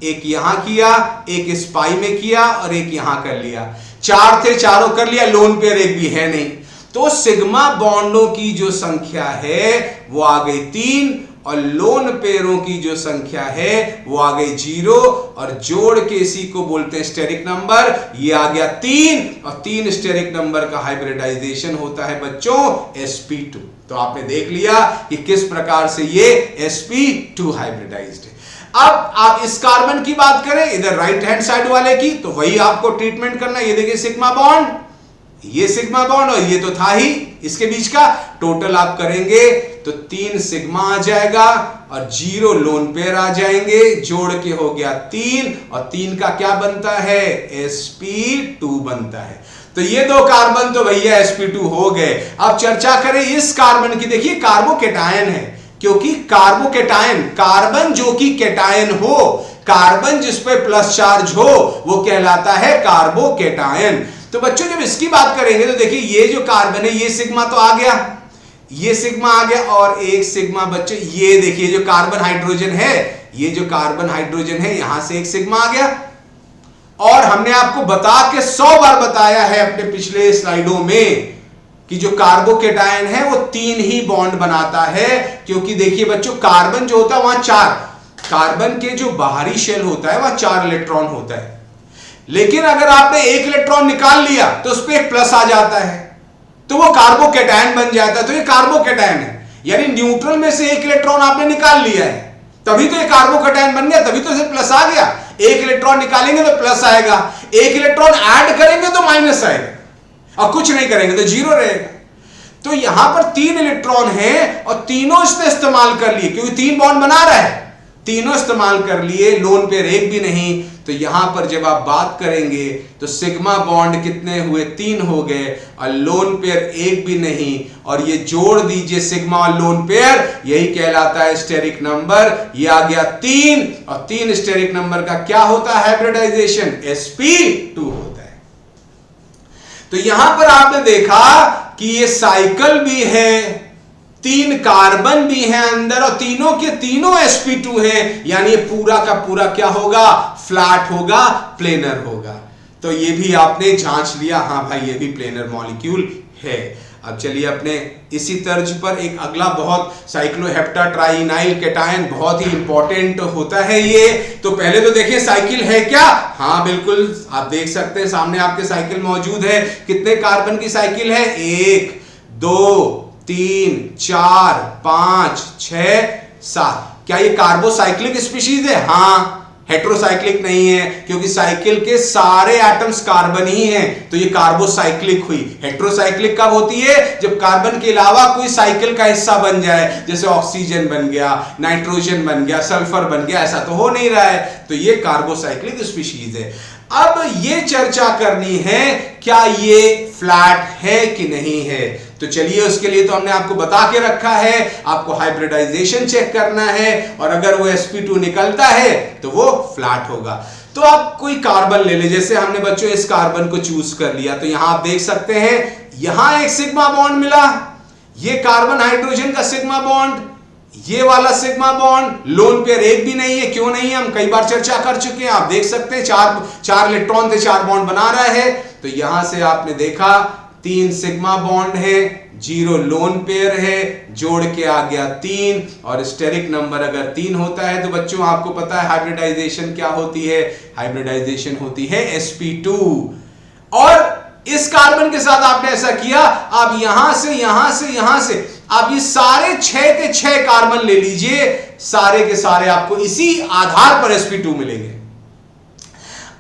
एक यहां किया, एक इस पाई में किया और एक यहां कर लिया। चार थे, चारों कर लिया, लोन पेयर एक भी है नहीं। तो सिग्मा बॉन्डों की जो संख्या है वो आ गई 3 और लोन पेयरों की जो संख्या है वो आ गई 0, और जोड़ के इसी को बोलते हैं स्टेरिक नंबर। ये आ गया 3 और 3 स्टेरिक नंबर का हाइब्रिडाइजेशन होता है बच्चों sp2। तो आपने देख लिया कि किस प्रकार से ये sp2 हाइब्रिडाइज्ड है। अब आप इस कार्बन की बात करें इधर राइट हैंड साइड वाले की, तो वही आपको ट्रीटमेंट करना। ये देखिए सिग्मा बॉन्ड, ये सिग्मा बॉन्ड और ये तो था ही इसके बीच का। टोटल आप करेंगे तो 3 सिग्मा आ जाएगा और 0 लोन पेयर आ जाएंगे, जोड़ के हो गया 3 और 3 का क्या बनता है, sp2 बनता है। तो ये दो कार्बन तो भैया sp2 हो गए। अब चर्चा करें इस कार्बन की। देखिए कार्बोकेटायन है, क्योंकि कार्बोकेटायन, कार्बन जो कि केटायन हो, कार्बन जिस पे प्लस चार्ज हो वो कहलाता है कार्बोकेटायन। तो बच्चों जब इसकी बात करेंगे तो देखिए ये जो कार्बन है, ये सिग्मा तो आ गया, ये सिग्मा आ गया, और एक सिग्मा बच्चों ये देखिए जो कार्बन हाइड्रोजन है, ये जो कार्बन हाइड्रोजन है यहां से एक सिग्मा आ गया। और हमने आपको बता के 100 बार बताया है अपने पिछले स्लाइडों में कि जो कार्बोकेटायन है वो 3 ही बॉन्ड बनाता है, क्योंकि देखिए बच्चों कार्बन जो होता है वहां 4, कार्बन के जो बाहरी शेल होता है वहां 4 इलेक्ट्रॉन होता है, लेकिन अगर आपने एक इलेक्ट्रॉन निकाल लिया तो उस पर एक प्लस आ जाता है, तो वो कार्बोकेटायन बन जाता है। तो ये कार्बोकेटायन है, यानी न्यूट्रल में से एक इलेक्ट्रॉन आपने निकाल लिया है, तभी तो ये कार्बोकेटायन बन गया, तभी तो इसे प्लस आ गया। एक इलेक्ट्रॉन निकालेंगे तो प्लस आएगा, एक इलेक्ट्रॉन ऐड करेंगे तो माइनस आएगा, और कुछ नहीं करेंगे तो 0 रहेगा। तो यहां पर 3 इलेक्ट्रॉन है और तीनों इसने इस्तेमाल कर लिए, क्योंकि 3 बॉन्ड बना रहा है, तीनों इस्तेमाल कर लिए, लोन पेयर एक भी नहीं। तो यहां पर जब आप बात करेंगे तो सिग्मा बॉन्ड कितने हुए, 3 हो गए, और लोन पेयर एक भी नहीं, और ये जोड़ दीजिए सिग्मा और लोन पेयर, यही कहलाता है स्टेरिक नंबर। ये आ गया 3 और 3 स्टेरिक नंबर का क्या होता है हाइब्रिडाइजेशन, sp2 होता है। तो यहां पर आपने देखा कि ये साइकिल भी है, 3 कार्बन भी हैं अंदर, और तीनों के तीनों sp2 है, यानी ये पूरा का पूरा क्या होगा, फ्लैट होगा, प्लेनर होगा। तो ये भी आपने जांच लिया, हाँ भाई ये भी प्लेनर मॉलिक्यूल है। अब चलिए अपने इसी तर्ज पर एक अगला बहुत साइक्लोहेप्टाट्राइनाइल केटायन बहुत ही इंपॉर्टेंट होता है ये। तो पहले तो देखिए साइकिल है क्या, हाँ बिल्कुल आप देख सकते हैं सामने आपके साइकिल मौजूद है। कितने कार्बन की साइकिल है, 1 2 3 4 5 6 7। क्या ये कार्बोसाइक्लिक स्पीशीज है, हाँ हेट्रोसाइक्लिक नहीं है, क्योंकि साइकिल के सारे एटम्स कार्बन ही हैं, तो ये कार्बोसाइक्लिक हुई। हेट्रोसाइक्लिक कब होती है, जब कार्बन के अलावा कोई साइकिल का हिस्सा बन जाए, जैसे ऑक्सीजन बन गया, नाइट्रोजन बन गया, सल्फर बन गया, ऐसा तो हो नहीं रहा है, तो ये कार्बोसाइक्लिक स्पीशीज है। अब ये चर्चा करनी है क्या ये फ्लैट है कि नहीं है। तो चलिए उसके लिए तो हमने आपको बता के रखा है, आपको हाइब्रिडाइजेशन चेक करना है, और अगर वो sp2 निकलता है तो वो फ्लैट होगा। तो आप कोई कार्बन ले ले, जैसे हमने बच्चों इस कार्बन को चूज कर लिया, तो यहां आप देख सकते हैं यहां एक सिग्मा बॉन्ड मिला, ये कार्बन हाइड्रोजन का सिग्मा बॉन्ड, ये वाला सिग्मा बॉन्ड, लोन पेयर एक भी नहीं है। क्यों नहीं है, हम कई बार चर्चा कर चुके हैं, आप देख सकते हैं चार इलेक्ट्रॉन थे, 4 बॉन्ड बना रहा है। तो यहां से आपने देखा 3 सिग्मा बॉन्ड है, 0 लोन पेयर है, जोड़ के आ गया 3, और स्टेरिक नंबर अगर 3 होता है तो बच्चों आपको पता है हाइब्रिडाइजेशन क्या होती है, हाइब्रिडाइजेशन होती है sp2। और इस कार्बन के साथ आपने ऐसा किया, आप यहां से यहां से यहां से आप ये सारे 6 के 6 कार्बन ले लीजिए, सारे के सारे आपको इसी आधार पर sp2 मिलेंगे।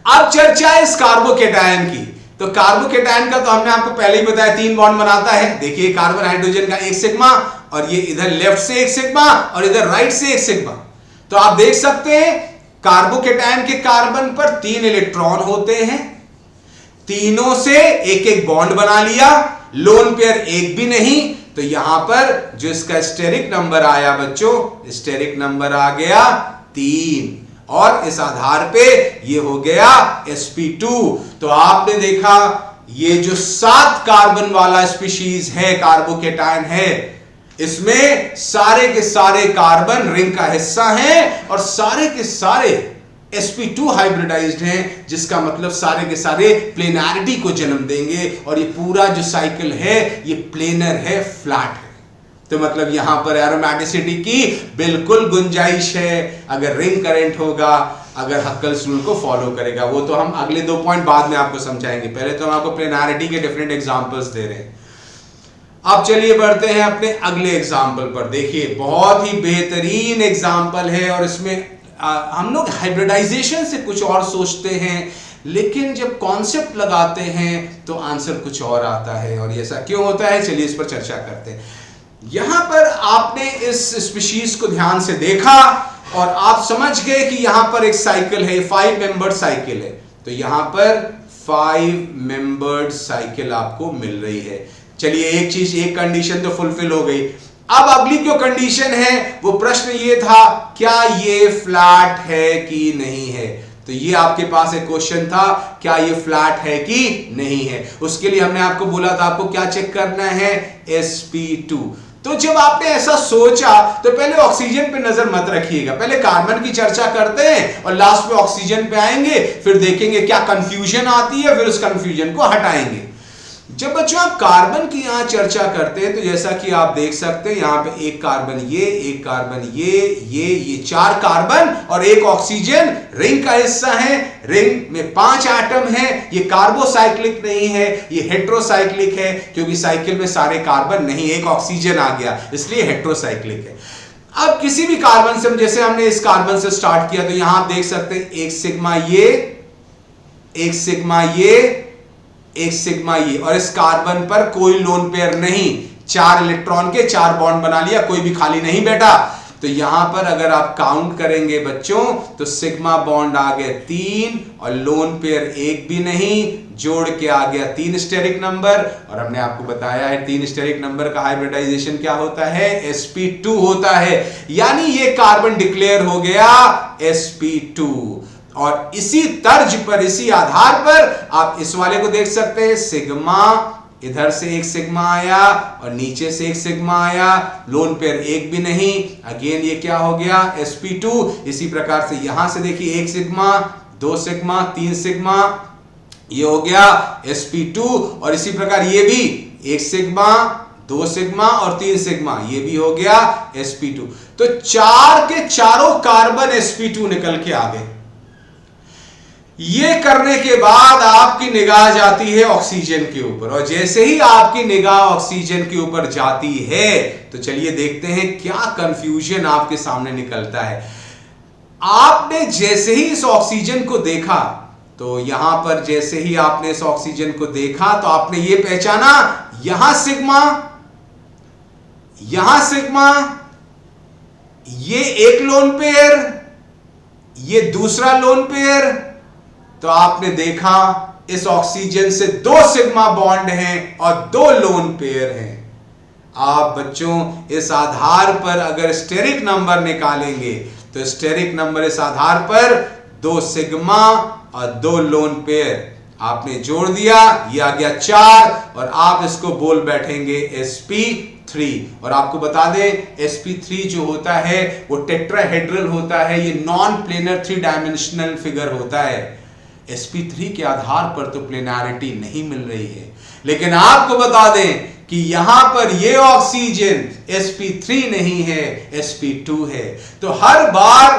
अब चर्चा है इस कार्बोकेटायन की। तो कार्बोकेटायन का तो हमने आपको पहले ही बताया 3 बॉन्ड बनाता है। देखिए कार्बन हाइड्रोजन का 1 सिग्मा, और ये इधर लेफ्ट से 1 सिग्मा और इधर राइट से 1 सिग्मा। तो आप देख सकते हैं कार्बोकेटायन के कार्बन पर 3 इलेक्ट्रॉन होते हैं, तीनों से एक एक बॉन्ड बना लिया, लोन पेयर एक भी नहीं, तो यहां पर जो इसका स्टेरिक नंबर आया बच्चों, स्टेरिक नंबर आ गया 3, और इस आधार पे ये हो गया sp2। तो आपने देखा ये जो 7 कार्बन वाला स्पीशीज है, कार्बोकेटायन है, इसमें सारे के सारे कार्बन रिंग का हिस्सा हैं और सारे के सारे sp2 हाइब्रिडाइज्ड हैं, जिसका मतलब सारे के सारे प्लेनैरिटी को जन्म देंगे और ये पूरा जो साइकिल है ये प्लेनर है, फ्लैट है। तो मतलब यहां पर एरोमेटिसिटी की बिल्कुल गुंजाइश है अगर रिंग करंट होगा, अगर हक्कल्स रूल को फॉलो करेगा। वो तो हम अगले 2 पॉइंट बाद में आपको समझाएंगे, पहले तो हम आपको प्लेनैरिटी के डिफरेंट एग्जांपल्स दे रहे हैं। अब चलिए बढ़ते हैं अपने अगले एग्जांपल पर। देखिए बहुत ही बेहतरीन एग्जांपल है और इसमें हम लोग हाइब्रिडाइजेशन से कुछ और सोचते हैं, लेकिन जब कॉन्सेप्ट लगाते हैं तो आंसर कुछ और आता है। और ऐसा क्यों होता है, चलिए इस पर चर्चा करते हैं। यहां पर आपने इस स्पीशीज को ध्यान से देखा और आप समझ गए कि यहां पर एक साइकिल है, 5 मेंबर्ड साइकिल है। तो यहां पर 5 मेंबर्ड साइकिल आपको मिल रही है। चलिए एक चीज, एक कंडीशन तो फुलफिल हो गई। अब अगली जो कंडीशन है वो प्रश्न ये था, क्या ये फ्लैट है कि नहीं है। तो ये आपके पास एक क्वेश्चन था, क्या ये फ्लैट है कि नहीं है। उसके लिए हमने आपको बोला था आपको क्या चेक करना है, sp2। तो जब आपने ऐसा सोचा तो पहले ऑक्सीजन पे नजर मत रखिएगा, पहले कार्बन की चर्चा करते हैं और लास्ट में ऑक्सीजन पे आएंगे, फिर देखेंगे क्या कंफ्यूजन आती है, फिर उस कंफ्यूजन को हटाएंगे। जब बच्चों आप कार्बन की यहां चर्चा करते हैं तो जैसा कि आप देख सकते हैं यहां पे एक कार्बन ये, एक कार्बन ये 4 कार्बन और एक ऑक्सीजन रिंग का हिस्सा है। रिंग में 5 एटम है। ये कार्बोसाइक्लिक नहीं है, ये हेट्रोसाइक्लिक है, क्योंकि साइकिल में सारे कार्बन नहीं, एक ऑक्सीजन आ गया, इसलिए हेट्रोसाइक्लिक है। अब किसी भी कार्बन से, जैसे हमने इस कार्बन से स्टार्ट किया, तो यहां आप देख सकते हैं एक सिग्मा ये, एक सिग्मा ये, एक सिग्मा ये, और इस कार्बन पर कोई लोन पेयर नहीं, 4 इलेक्ट्रॉन के 4 बॉन्ड बना लिया, कोई भी खाली नहीं बैठा। तो यहां पर अगर आप काउंट करेंगे बच्चों तो सिग्मा बॉन्ड आ गए 3 और लोन पेयर एक भी नहीं, जोड़ के आ गया 3 स्टेरिक नंबर। और हमने आपको बताया है 3 स्टेरिक नंबर का हाइब्रिडाइजेशन क्या होता है, sp2 होता है। यानी ये कार्बन डिक्लेयर हो गया sp2। और इसी तर्ज पर, इसी आधार पर आप इस वाले को देख सकते हैं, सिग्मा, इधर से एक सिग्मा आया और नीचे से एक सिग्मा आया, लोन पेयर एक भी नहीं, अगेन ये क्या हो गया, sp2। इसी प्रकार से यहां से देखिए 1 सिग्मा, 2 सिग्मा, 3 सिग्मा, ये हो गया sp2। और इसी प्रकार ये भी 1 सिग्मा, 2 सिग्मा और 3 सिग्मा, ये भी हो गया sp2। तो 4 के चारों कार्बन sp2 निकल के आ गए। ये करने के बाद आपकी निगाह जाती है ऑक्सीजन के ऊपर, और जैसे ही आपकी निगाह ऑक्सीजन के ऊपर जाती है तो चलिए देखते हैं क्या कंफ्यूजन आपके सामने निकलता है। आपने जैसे ही इस ऑक्सीजन को देखा, तो यहां पर जैसे ही आपने इस ऑक्सीजन को देखा तो आपने ये पहचाना, यहां सिग्मा, यहां सिग्मा, ये एक लोन पेयर, ये दूसरा लोन पेयर। तो आपने देखा इस ऑक्सीजन से 2 सिग्मा बॉन्ड हैं और 2 लोन पेयर हैं। आप बच्चों इस आधार पर अगर स्टेरिक नंबर निकालेंगे तो स्टेरिक नंबर इस आधार पर 2 सिग्मा और 2 लोन पेयर आपने जोड़ दिया, ये आ गया 4, और आप इसको बोल बैठेंगे sp3। और आपको बता दें sp3 जो होता है वो टेट्राहेड्रल होता है, ये नॉन प्लेनर 3 डायमेंशनल फिगर होता है। sp3 के आधार पर तो प्लेनैरिटी नहीं मिल रही है, लेकिन आपको बता दें कि यहां पर ये ऑक्सीजन sp3 नहीं है, sp2 है। तो हर बार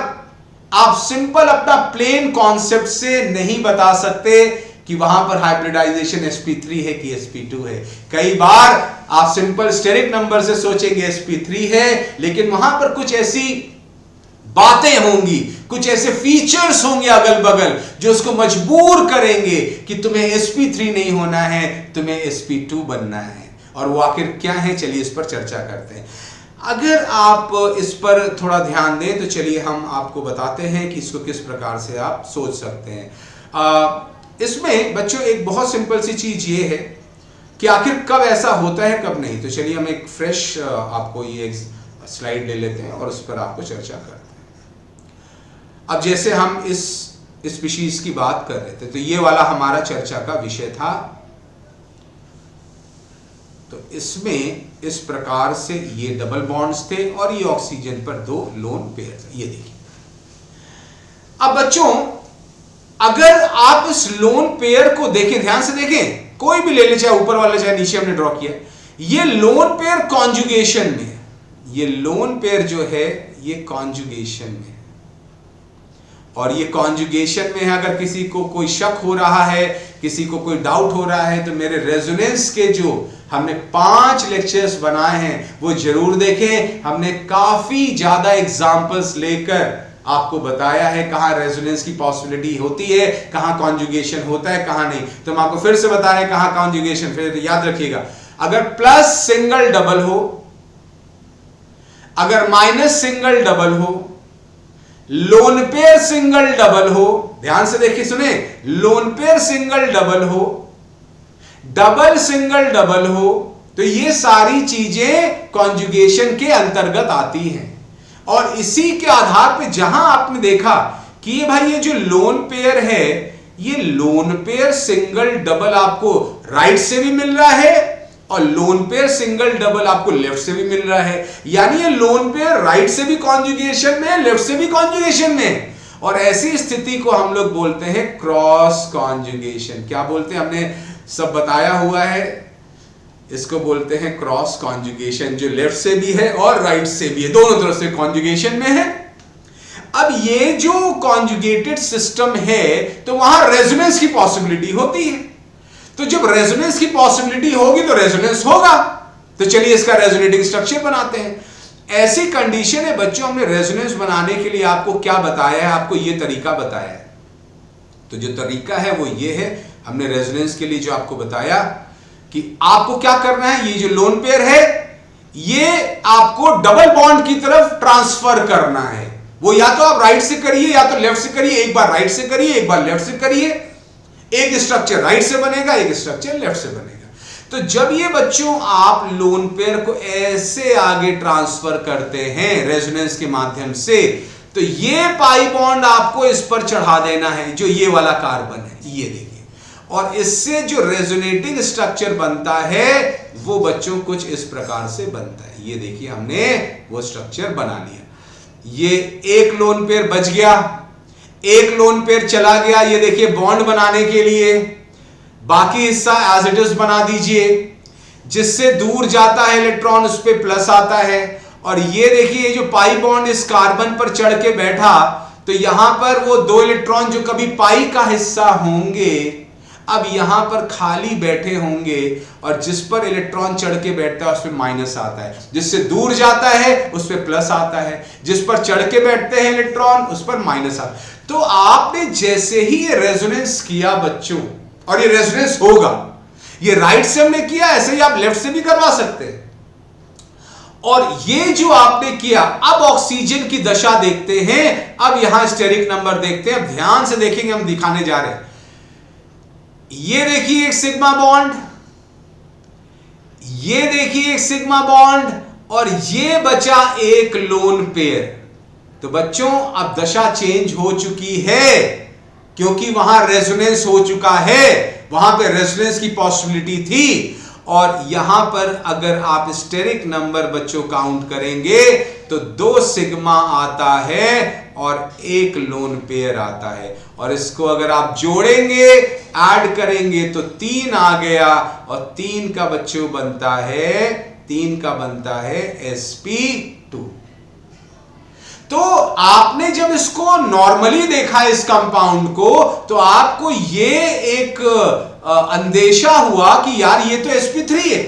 आप सिंपल अपना प्लेन कॉन्सेप्ट से नहीं बता सकते कि वहां पर हाइब्रिडाइजेशन sp3 है कि sp2 है। कई बार आप सिंपल स्टेरिक नंबर से सोचेंगे sp3 है, लेकिन वहां पर कुछ ऐसी बातें होंगी, कुछ ऐसे फीचर्स होंगे अगल बगल जो उसको मजबूर करेंगे कि तुम्हें sp3 नहीं होना है, तुम्हें sp2 बनना है। और वो आखिर क्या है, चलिए इस पर चर्चा करते हैं। अगर आप इस पर थोड़ा ध्यान दें तो चलिए हम आपको बताते हैं कि इसको किस प्रकार से आप सोच सकते हैं। इसमें बच्चों एक बहुत सिंपल सी चीज ये है कि आखिर कब ऐसा होता है कब नहीं। तो चलिए हम एक फ्रेश आपको ये एक स्लाइड ले लेते हैं और उस पर आपको चर्चा करते हैं। अब जैसे हम इस स्पीशीज की बात कर रहे थे तो ये वाला हमारा चर्चा का विषय था। तो इसमें इस प्रकार से ये डबल बॉन्ड्स थे और ये ऑक्सीजन पर 2 लोन पेयर थे। ये देखिए, अब बच्चों अगर आप इस लोन पेयर को देखें, ध्यान से देखें, कोई भी ले ले, चाहे ऊपर वाला चाहे नीचे हमने ड्रॉ किया, ये लोन पेयर कॉन्जुगेशन में है। ये लोन पेयर जो है ये कॉन्जुगेशन में है और ये कॉन्जुगेशन में है। अगर किसी को कोई शक हो रहा है, किसी को कोई डाउट हो रहा है तो मेरे रेजोनेंस के जो हमने 5 लेक्चर्स बनाए हैं वो जरूर देखें। हमने काफी ज्यादा एग्जांपल्स लेकर आपको बताया है कहां रेजोनेंस की पॉसिबिलिटी होती है, कहां कॉन्जुगेशन होता है, कहां नहीं। तो हम आपको फिर से बता रहे हैं कहां कॉन्जुगेशन। फिर याद रखिएगा, अगर प्लस सिंगल डबल हो, अगर माइनस सिंगल डबल हो, लोन पेयर सिंगल डबल हो, ध्यान से देखिए सुने, लोन पेयर सिंगल डबल हो, डबल सिंगल डबल हो, तो ये सारी चीजें कॉन्जुगेशन के अंतर्गत आती हैं। और इसी के आधार पे जहां आपने देखा कि ये भाई ये जो लोन पेयर है, ये लोन पेयर सिंगल डबल आपको राइट से भी मिल रहा है और लोन पेयर सिंगल डबल आपको लेफ्ट से भी मिल रहा है। यानी ये लोन पेयर राइट से भी कॉन्जुगेशन में है, लेफ्ट से भी कॉन्जुगेशन में है। और ऐसी स्थिति को हम लोग बोलते हैं क्रॉस कॉन्जुगेशन। क्या बोलते हैं, हमने सब बताया हुआ है, इसको बोलते हैं क्रॉस कॉन्जुगेशन, जो लेफ्ट से भी है और राइट से भी है, दोनों तरफ से कॉन्जुगेशन में है। अब ये जो कॉन्जुगेटेड सिस्टम है तो वहां रेजोनेंस की पॉसिबिलिटी होती है। तो जब रेजोनेंस की पॉसिबिलिटी होगी तो रेजोनेंस होगा। तो चलिए इसका रेजोनेटिंग स्ट्रक्चर बनाते हैं। ऐसी कंडीशन है बच्चों, हमने रेजोनेंस बनाने के लिए आपको क्या बताया है, आपको ये तरीका बताया है। तो जो तरीका है वो ये है, हमने रेजोनेंस के लिए जो आपको बताया कि आपको क्या करना है, ये जो लोन पेयर है ये आपको डबल बॉन्ड की तरफ ट्रांसफर करना है। वो या तो आप राइट से करिए या तो लेफ्ट से करिए, एक बार राइट से करिए, एक बार लेफ्ट से करिए। एक स्ट्रक्चर राइट से बनेगा, एक स्ट्रक्चर लेफ्ट से बनेगा। तो जब ये बच्चों आप लोन पेयर को ऐसे आगे ट्रांसफर करते हैं रेजोनेंस के माध्यम से, तो ये पाई बॉन्ड आपको इस पर चढ़ा देना है, जो ये वाला कार्बन है, ये देखिए। और इससे जो रेजोनेटिंग स्ट्रक्चर बनता है वो बच्चों कुछ इस प्रकार से बनता है। ये देखिए हमने वो स्ट्रक्चर बना लिया। ये एक लोन पेयर बच गया, एक लोन पेयर चला गया, ये देखिए बॉन्ड बनाने के लिए। बाकी हिस्सा एज इट इज बना दीजिए, जिससे दूर जाता है इलेक्ट्रॉन उस पर प्लस आता है। और ये देखिए जो पाई बॉन्ड इस कार्बन पर चढ़ के बैठा, तो यहां पर वो 2 इलेक्ट्रॉन जो कभी पाई का हिस्सा होंगे अब यहां पर खाली बैठे होंगे, और जिस पर इलेक्ट्रॉन चढ़ के बैठता है उस पर माइनस आता है, जिससे दूर जाता है उस पर प्लस आता है, जिस पर चढ़ के बैठते हैं इलेक्ट्रॉन उस पर माइनस आता है। तो आपने जैसे ही ये रेजोनेंस किया बच्चों, और ये रेजोनेंस होगा, ये राइट से हमने किया, ऐसे ही आप लेफ्ट से भी करवा सकते हैं। और ये जो आपने किया, अब ऑक्सीजन की दशा देखते हैं। अब यहां स्टेरिक नंबर देखते हैं, अब ध्यान से देखेंगे, हम दिखाने जा रहे हैं। ये देखिए एक सिग्मा बॉन्ड, ये देखिए एक सिग्मा बॉन्ड, और ये बचा एक लोन पेयर। तो बच्चों अब दशा चेंज हो चुकी है, क्योंकि वहां रेजोनेंस हो चुका है, वहां पे रेजोनेंस की पॉसिबिलिटी थी। और यहां पर अगर आप स्टेरिक नंबर बच्चों काउंट करेंगे तो 2 सिग्मा आता है और 1 लोन पेयर आता है। और इसको अगर आप जोड़ेंगे, ऐड करेंगे तो 3 आ गया, और 3 का बच्चों बनता है, 3 का बनता है sp2। तो आपने जब इसको नॉर्मली देखा इस कंपाउंड को, तो आपको ये एक अंदेशा हुआ कि यार ये तो sp3 है।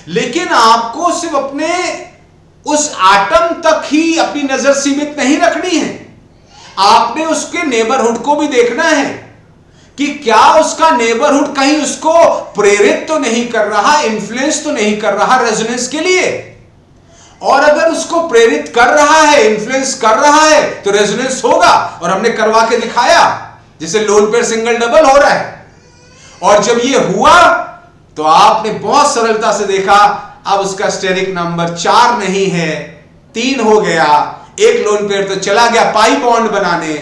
लेकिन आपको सिर्फ अपने उस एटम तक ही अपनी नजर सीमित नहीं रखनी है, आपने उसके नेबरहुड को भी देखना है कि क्या उसका नेबरहुड कहीं उसको प्रेरित तो नहीं कर रहा, इन्फ्लुएंस तो नहीं कर रहा रेजोनेंस के लिए। और अगर उसको प्रेरित कर रहा है, इन्फ्लुएंस कर रहा है, तो रेजोनेंस होगा। और हमने करवा के दिखाया, जिसे लोन पेयर सिंगल डबल हो रहा है। और जब ये हुआ तो आपने बहुत सरलता से देखा, अब उसका स्टेरिक नंबर 4 नहीं है, 3 हो गया। एक लोन पेयर तो चला गया पाई बॉन्ड बनाने,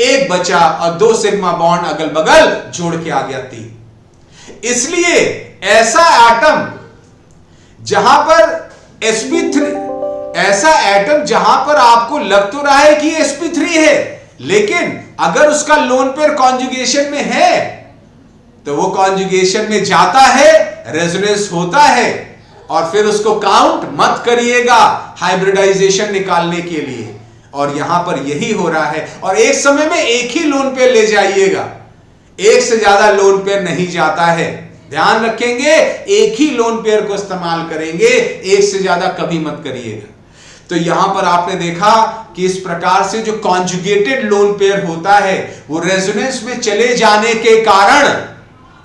एक बचा और 2 सिग्मा बॉन्ड अगल बगल जोड़ के आ गया 3। इसलिए ऐसा एटम जहां पर sp3, ऐसा एटम जहां पर आपको लग तो रहा है कि sp3 है, लेकिन अगर उसका लोन पेयर कॉन्जुगेशन में है तो वो कॉन्जुगेशन में जाता है, रेजोनेंस होता है, और फिर उसको काउंट मत करिएगा हाइब्रिडाइजेशन निकालने के लिए। और यहां पर यही हो रहा है। और एक समय में एक ही लोन पेयर ले जाइएगा, एक से ज्यादा लोन पेयर नहीं जाता है। ध्यान रखेंगे, एक ही लोन पेयर को इस्तेमाल करेंगे, एक से ज्यादा कभी मत करिएगा। तो यहां पर आपने देखा कि इस प्रकार से जो कॉन्जुगेटेड लोन पेयर होता है वो रेजोनेंस में चले जाने के कारण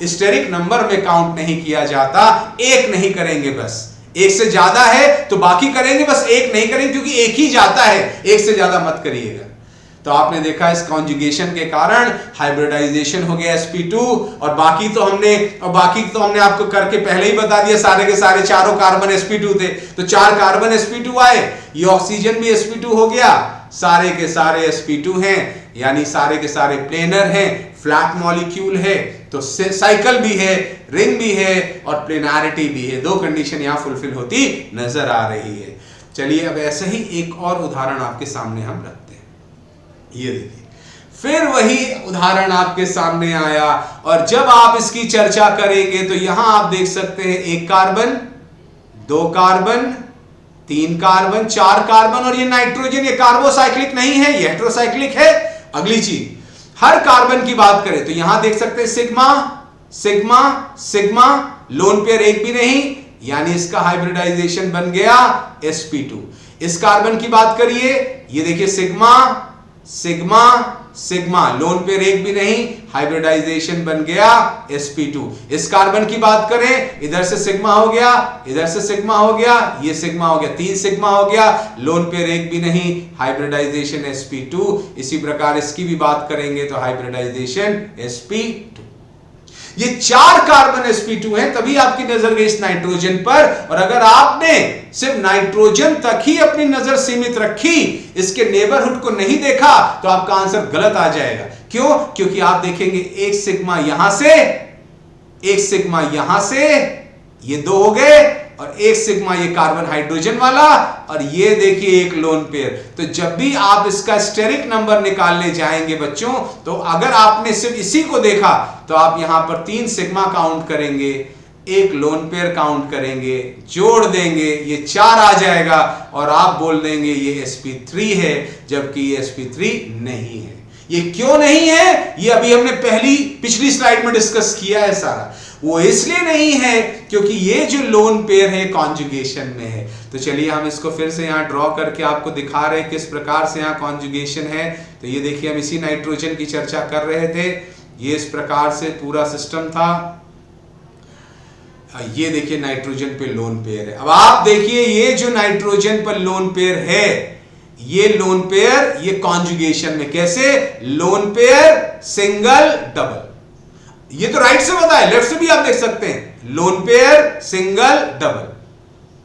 स्टेरिक नंबर में काउंट नहीं किया जाता। एक नहीं करेंगे, बस एक से ज्यादा है तो बाकी करेंगे, बस एक नहीं करेंगे क्योंकि एक ही जाता है, एक से ज्यादा मत करिएगा। तो आपने देखा इस कॉन्जुगेशन के कारण हाइब्रिडाइजेशन हो गया sp2। और बाकी तो हमने आपको करके पहले ही बता दिया, सारे के सारे चारों कार्बन sp2 थे, तो 4 कार्बन sp2 आए, ये ऑक्सीजन भी sp2 हो गया, सारे के सारे sp2 हैं, यानी सारे के सारे प्लेनर हैं, फ्लैट मॉलिक्यूल है, तो साइकिल भी है, रिंग भी है और प्लेनारिटी भी है। 2 कंडीशन यहां फुलफिल होती नजर आ रही है। चलिए अब ऐसे ही एक और उदाहरण आपके सामने हम रखते हैं। ये देखिए, फिर वही उदाहरण आपके सामने आया, और जब आप इसकी चर्चा करेंगे तो यहां आप देख सकते हैं 1 कार्बन, 2 कार्बन, 3 कार्बन, 4 कार्बन, और ये नाइट्रोजन, ये कार्बोसाइक्लिक नहीं है, ये हेटेरोसाइक्लिक है। अगली चीज, हर कार्बन की बात करें तो यहां देख सकते हैं sigma sigma sigma, lone pair एक भी नहीं, यानी इसका हाइब्रिडाइजेशन बन गया sp2। इस कार्बन की बात करिए, ये देखिए sigma sigma sigma, lone pair एक भी नहीं, हाइब्रिडाइजेशन बन गया sp2। इस कार्बन की बात करें, इधर से सिग्मा हो गया, इधर से सिग्मा हो गया, ये सिग्मा हो गया, 3 सिग्मा हो गया, लोन पेयर एक भी नहीं, हाइब्रिडाइजेशन sp2। इसी प्रकार इसकी भी बात करेंगे तो हाइब्रिडाइजेशन sp2। ये 4 कार्बन sp2 हैं, तभी आपकी नजर गई इस नाइट्रोजन पर। और अगर आपने सिर्फ नाइट्रोजन तक ही अपनी नजर सीमित रखी, इसके नेबरहुड को नहीं देखा, तो आपका आंसर गलत आ जाएगा। क्यों? क्योंकि आप देखेंगे एक सिग्मा यहां से, एक सिग्मा यहां से, ये 2 हो गए, और एक सिग्मा ये कार्बन हाइड्रोजन वाला, और ये देखिए एक लोन पेयर। तो जब भी आप इसका स्टेरिक नंबर निकालने जाएंगे बच्चों, तो अगर आपने सिर्फ इसी को देखा तो आप यहां पर 3 सिग्मा काउंट करेंगे, एक लोन पेयर काउंट करेंगे, जोड़ देंगे, ये 4 आ जाएगा, और आप बोल देंगे ये sp3 है, जबकि ये sp3 नहीं है। ये क्यों नहीं है, ये अभी हमने पिछली स्लाइड में डिस्कस किया है सारा। वो इसलिए नहीं है क्योंकि ये जो लोन पेयर है कॉन्जुगेशन में है। तो चलिए हम इसको फिर से यहाँ ड्रॉ करके आपको दिखा रहे हैं किस प्रकार से यहाँ कॉन्जुगेशन है। तो ये देखिए, हम इसी नाइट्रोजन की चर्चा कर रहे थे, ये इस प्रकार से पूरा सिस्टम था। ये देखिए नाइट्रोजन पे लोन पेयर है। अब आप देखिए ये जो नाइट्रोजन पर लोन पेयर है, ये लोन पेयर, ये कॉन्जुगेशन में कैसे, लोन पेयर सिंगल डबल। ये तो राइट से बताया, लेफ्ट से भी आप देख सकते हैं, लोन पेयर सिंगल डबल।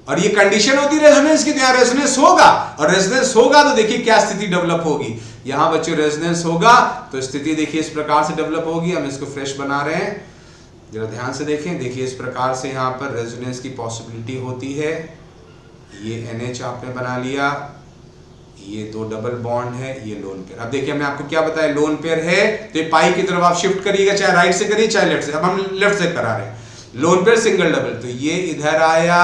और ये कंडीशन होती है रेजोनेंस की, तो यहां रेजोनेंस होगा, और रेजोनेंस होगा तो देखिए क्या स्थिति डेवलप होगी। यहां बच्चों रेजोनेंस होगा तो स्थिति देखिए इस प्रकार से डेवलप होगी। हम इसको फ्रेश बना रहे हैं, जरा ध्यान से देखें। देखिए इस प्रकार से यहां पर रेजोनेंस की पॉसिबिलिटी होती है। ये NH आपने बना लिया, ये 2 डबल बॉन्ड है, ये लोन पेयर। अब देखिए हमने आपको क्या बताया, लोन पेयर है तो ये पाई की तरफ आप शिफ्ट करिएगा, चाहे राइट से करिए चाहे लेफ्ट से। अब हम लेफ्ट से करा रहे हैं, लोन पेयर सिंगल डबल, तो ये इधर आया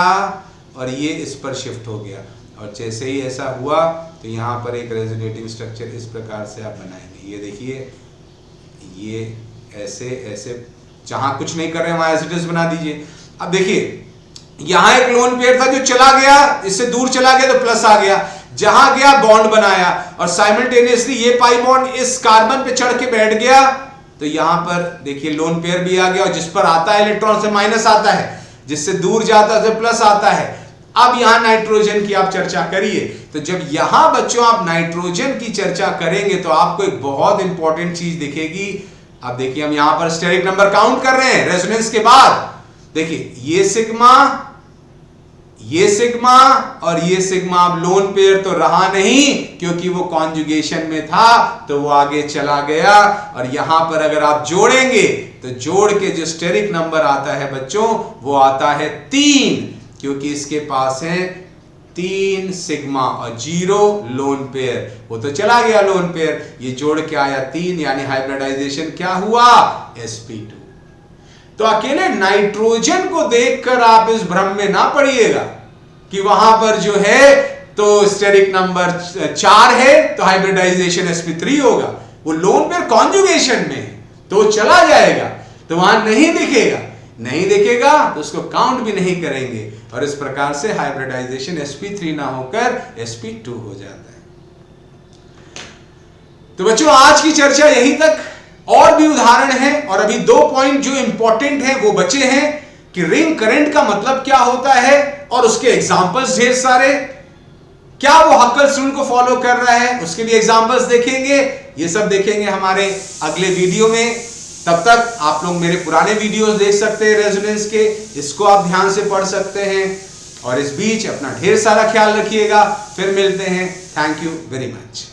और ये इस पर शिफ्ट हो गया। और जैसे ही ऐसा हुआ तो यहाँ पर एक रेजोनेटिंग स्ट्रक्चर इस प्रकार से आप बनाएंगे। ये देखिए, ये ऐसे ऐसे, जहां कुछ नहीं कर रहे हैं वहां एज इट इज बना दीजिए। अब देखिए यहां एक लोन पेयर था जो चला गया, इससे दूर चला गया तो प्लस आ गया, जहां गया बॉन्ड बनाया, और साइमल्टेनियसली ये पाई बॉन्ड इस कार्बन पे चढ़ के बैठ गया, तो यहां पर देखिए लोन पेयर भी आ गया, और जिस पर आता है इलेक्ट्रॉन से माइनस आता है, जिससे दूर जाता है प्लस आता है। अब यहां नाइट्रोजन की आप चर्चा करिए। तो जब यहां बच्चों आप नाइट्रोजन की चर्चा करेंगे तो आपको एक बहुत इंपॉर्टेंट चीज दिखेगी। अब देखिए हम यहां पर स्टेरिक नंबर काउंट कर रहे हैं रेजोनेंस के बाद। देखिए ये सिग्मा और ये सिग्मा अब लोन पेयर तो रहा नहीं, क्योंकि वो कॉन्जुगेशन में था तो वो आगे चला गया। और यहां पर अगर आप जोड़ेंगे तो जोड़ के जो स्टेरिक नंबर आता है बच्चों वो आता है 3, क्योंकि इसके पास है 3 सिग्मा और 0 लोन पेयर, वो तो चला गया लोन पेयर, ये जोड़ के आया 3, यानी हाइब्रिडाइजेशन क्या हुआ, sp2। तो अकेले नाइट्रोजन को देखकर आप इस भ्रम में ना पड़िएगा कि वहां पर जो है तो स्टेरिक नंबर 4 है तो हाइब्रिडाइजेशन sp3 होगा। वो लोन पेयर कॉन्जुगेशन में है तो चला जाएगा, तो वहां नहीं दिखेगा तो उसको काउंट भी नहीं करेंगे, और इस प्रकार से हाइब्रिडाइजेशन sp3 ना होकर sp2 हो जाता है। तो बच्चों आज की चर्चा यहीं तक। और भी उदाहरण है, और अभी 2 पॉइंट जो इंपॉर्टेंट है वो बचे हैं कि रिंग करंट का मतलब क्या होता है और उसके एग्जांपल्स ढेर सारे, क्या वो हक्कल्स रूल को फॉलो कर रहा है उसके भी एग्जांपल्स देखेंगे। ये सब देखेंगे हमारे अगले वीडियो में। तब तक आप लोग मेरे पुराने वीडियोस देख सकते हैं रेजोनेंस के, इसको आप ध्यान से पढ़ सकते हैं, और इस बीच अपना ढेर सारा ख्याल रखिएगा। फिर मिलते हैं। Thank you very much.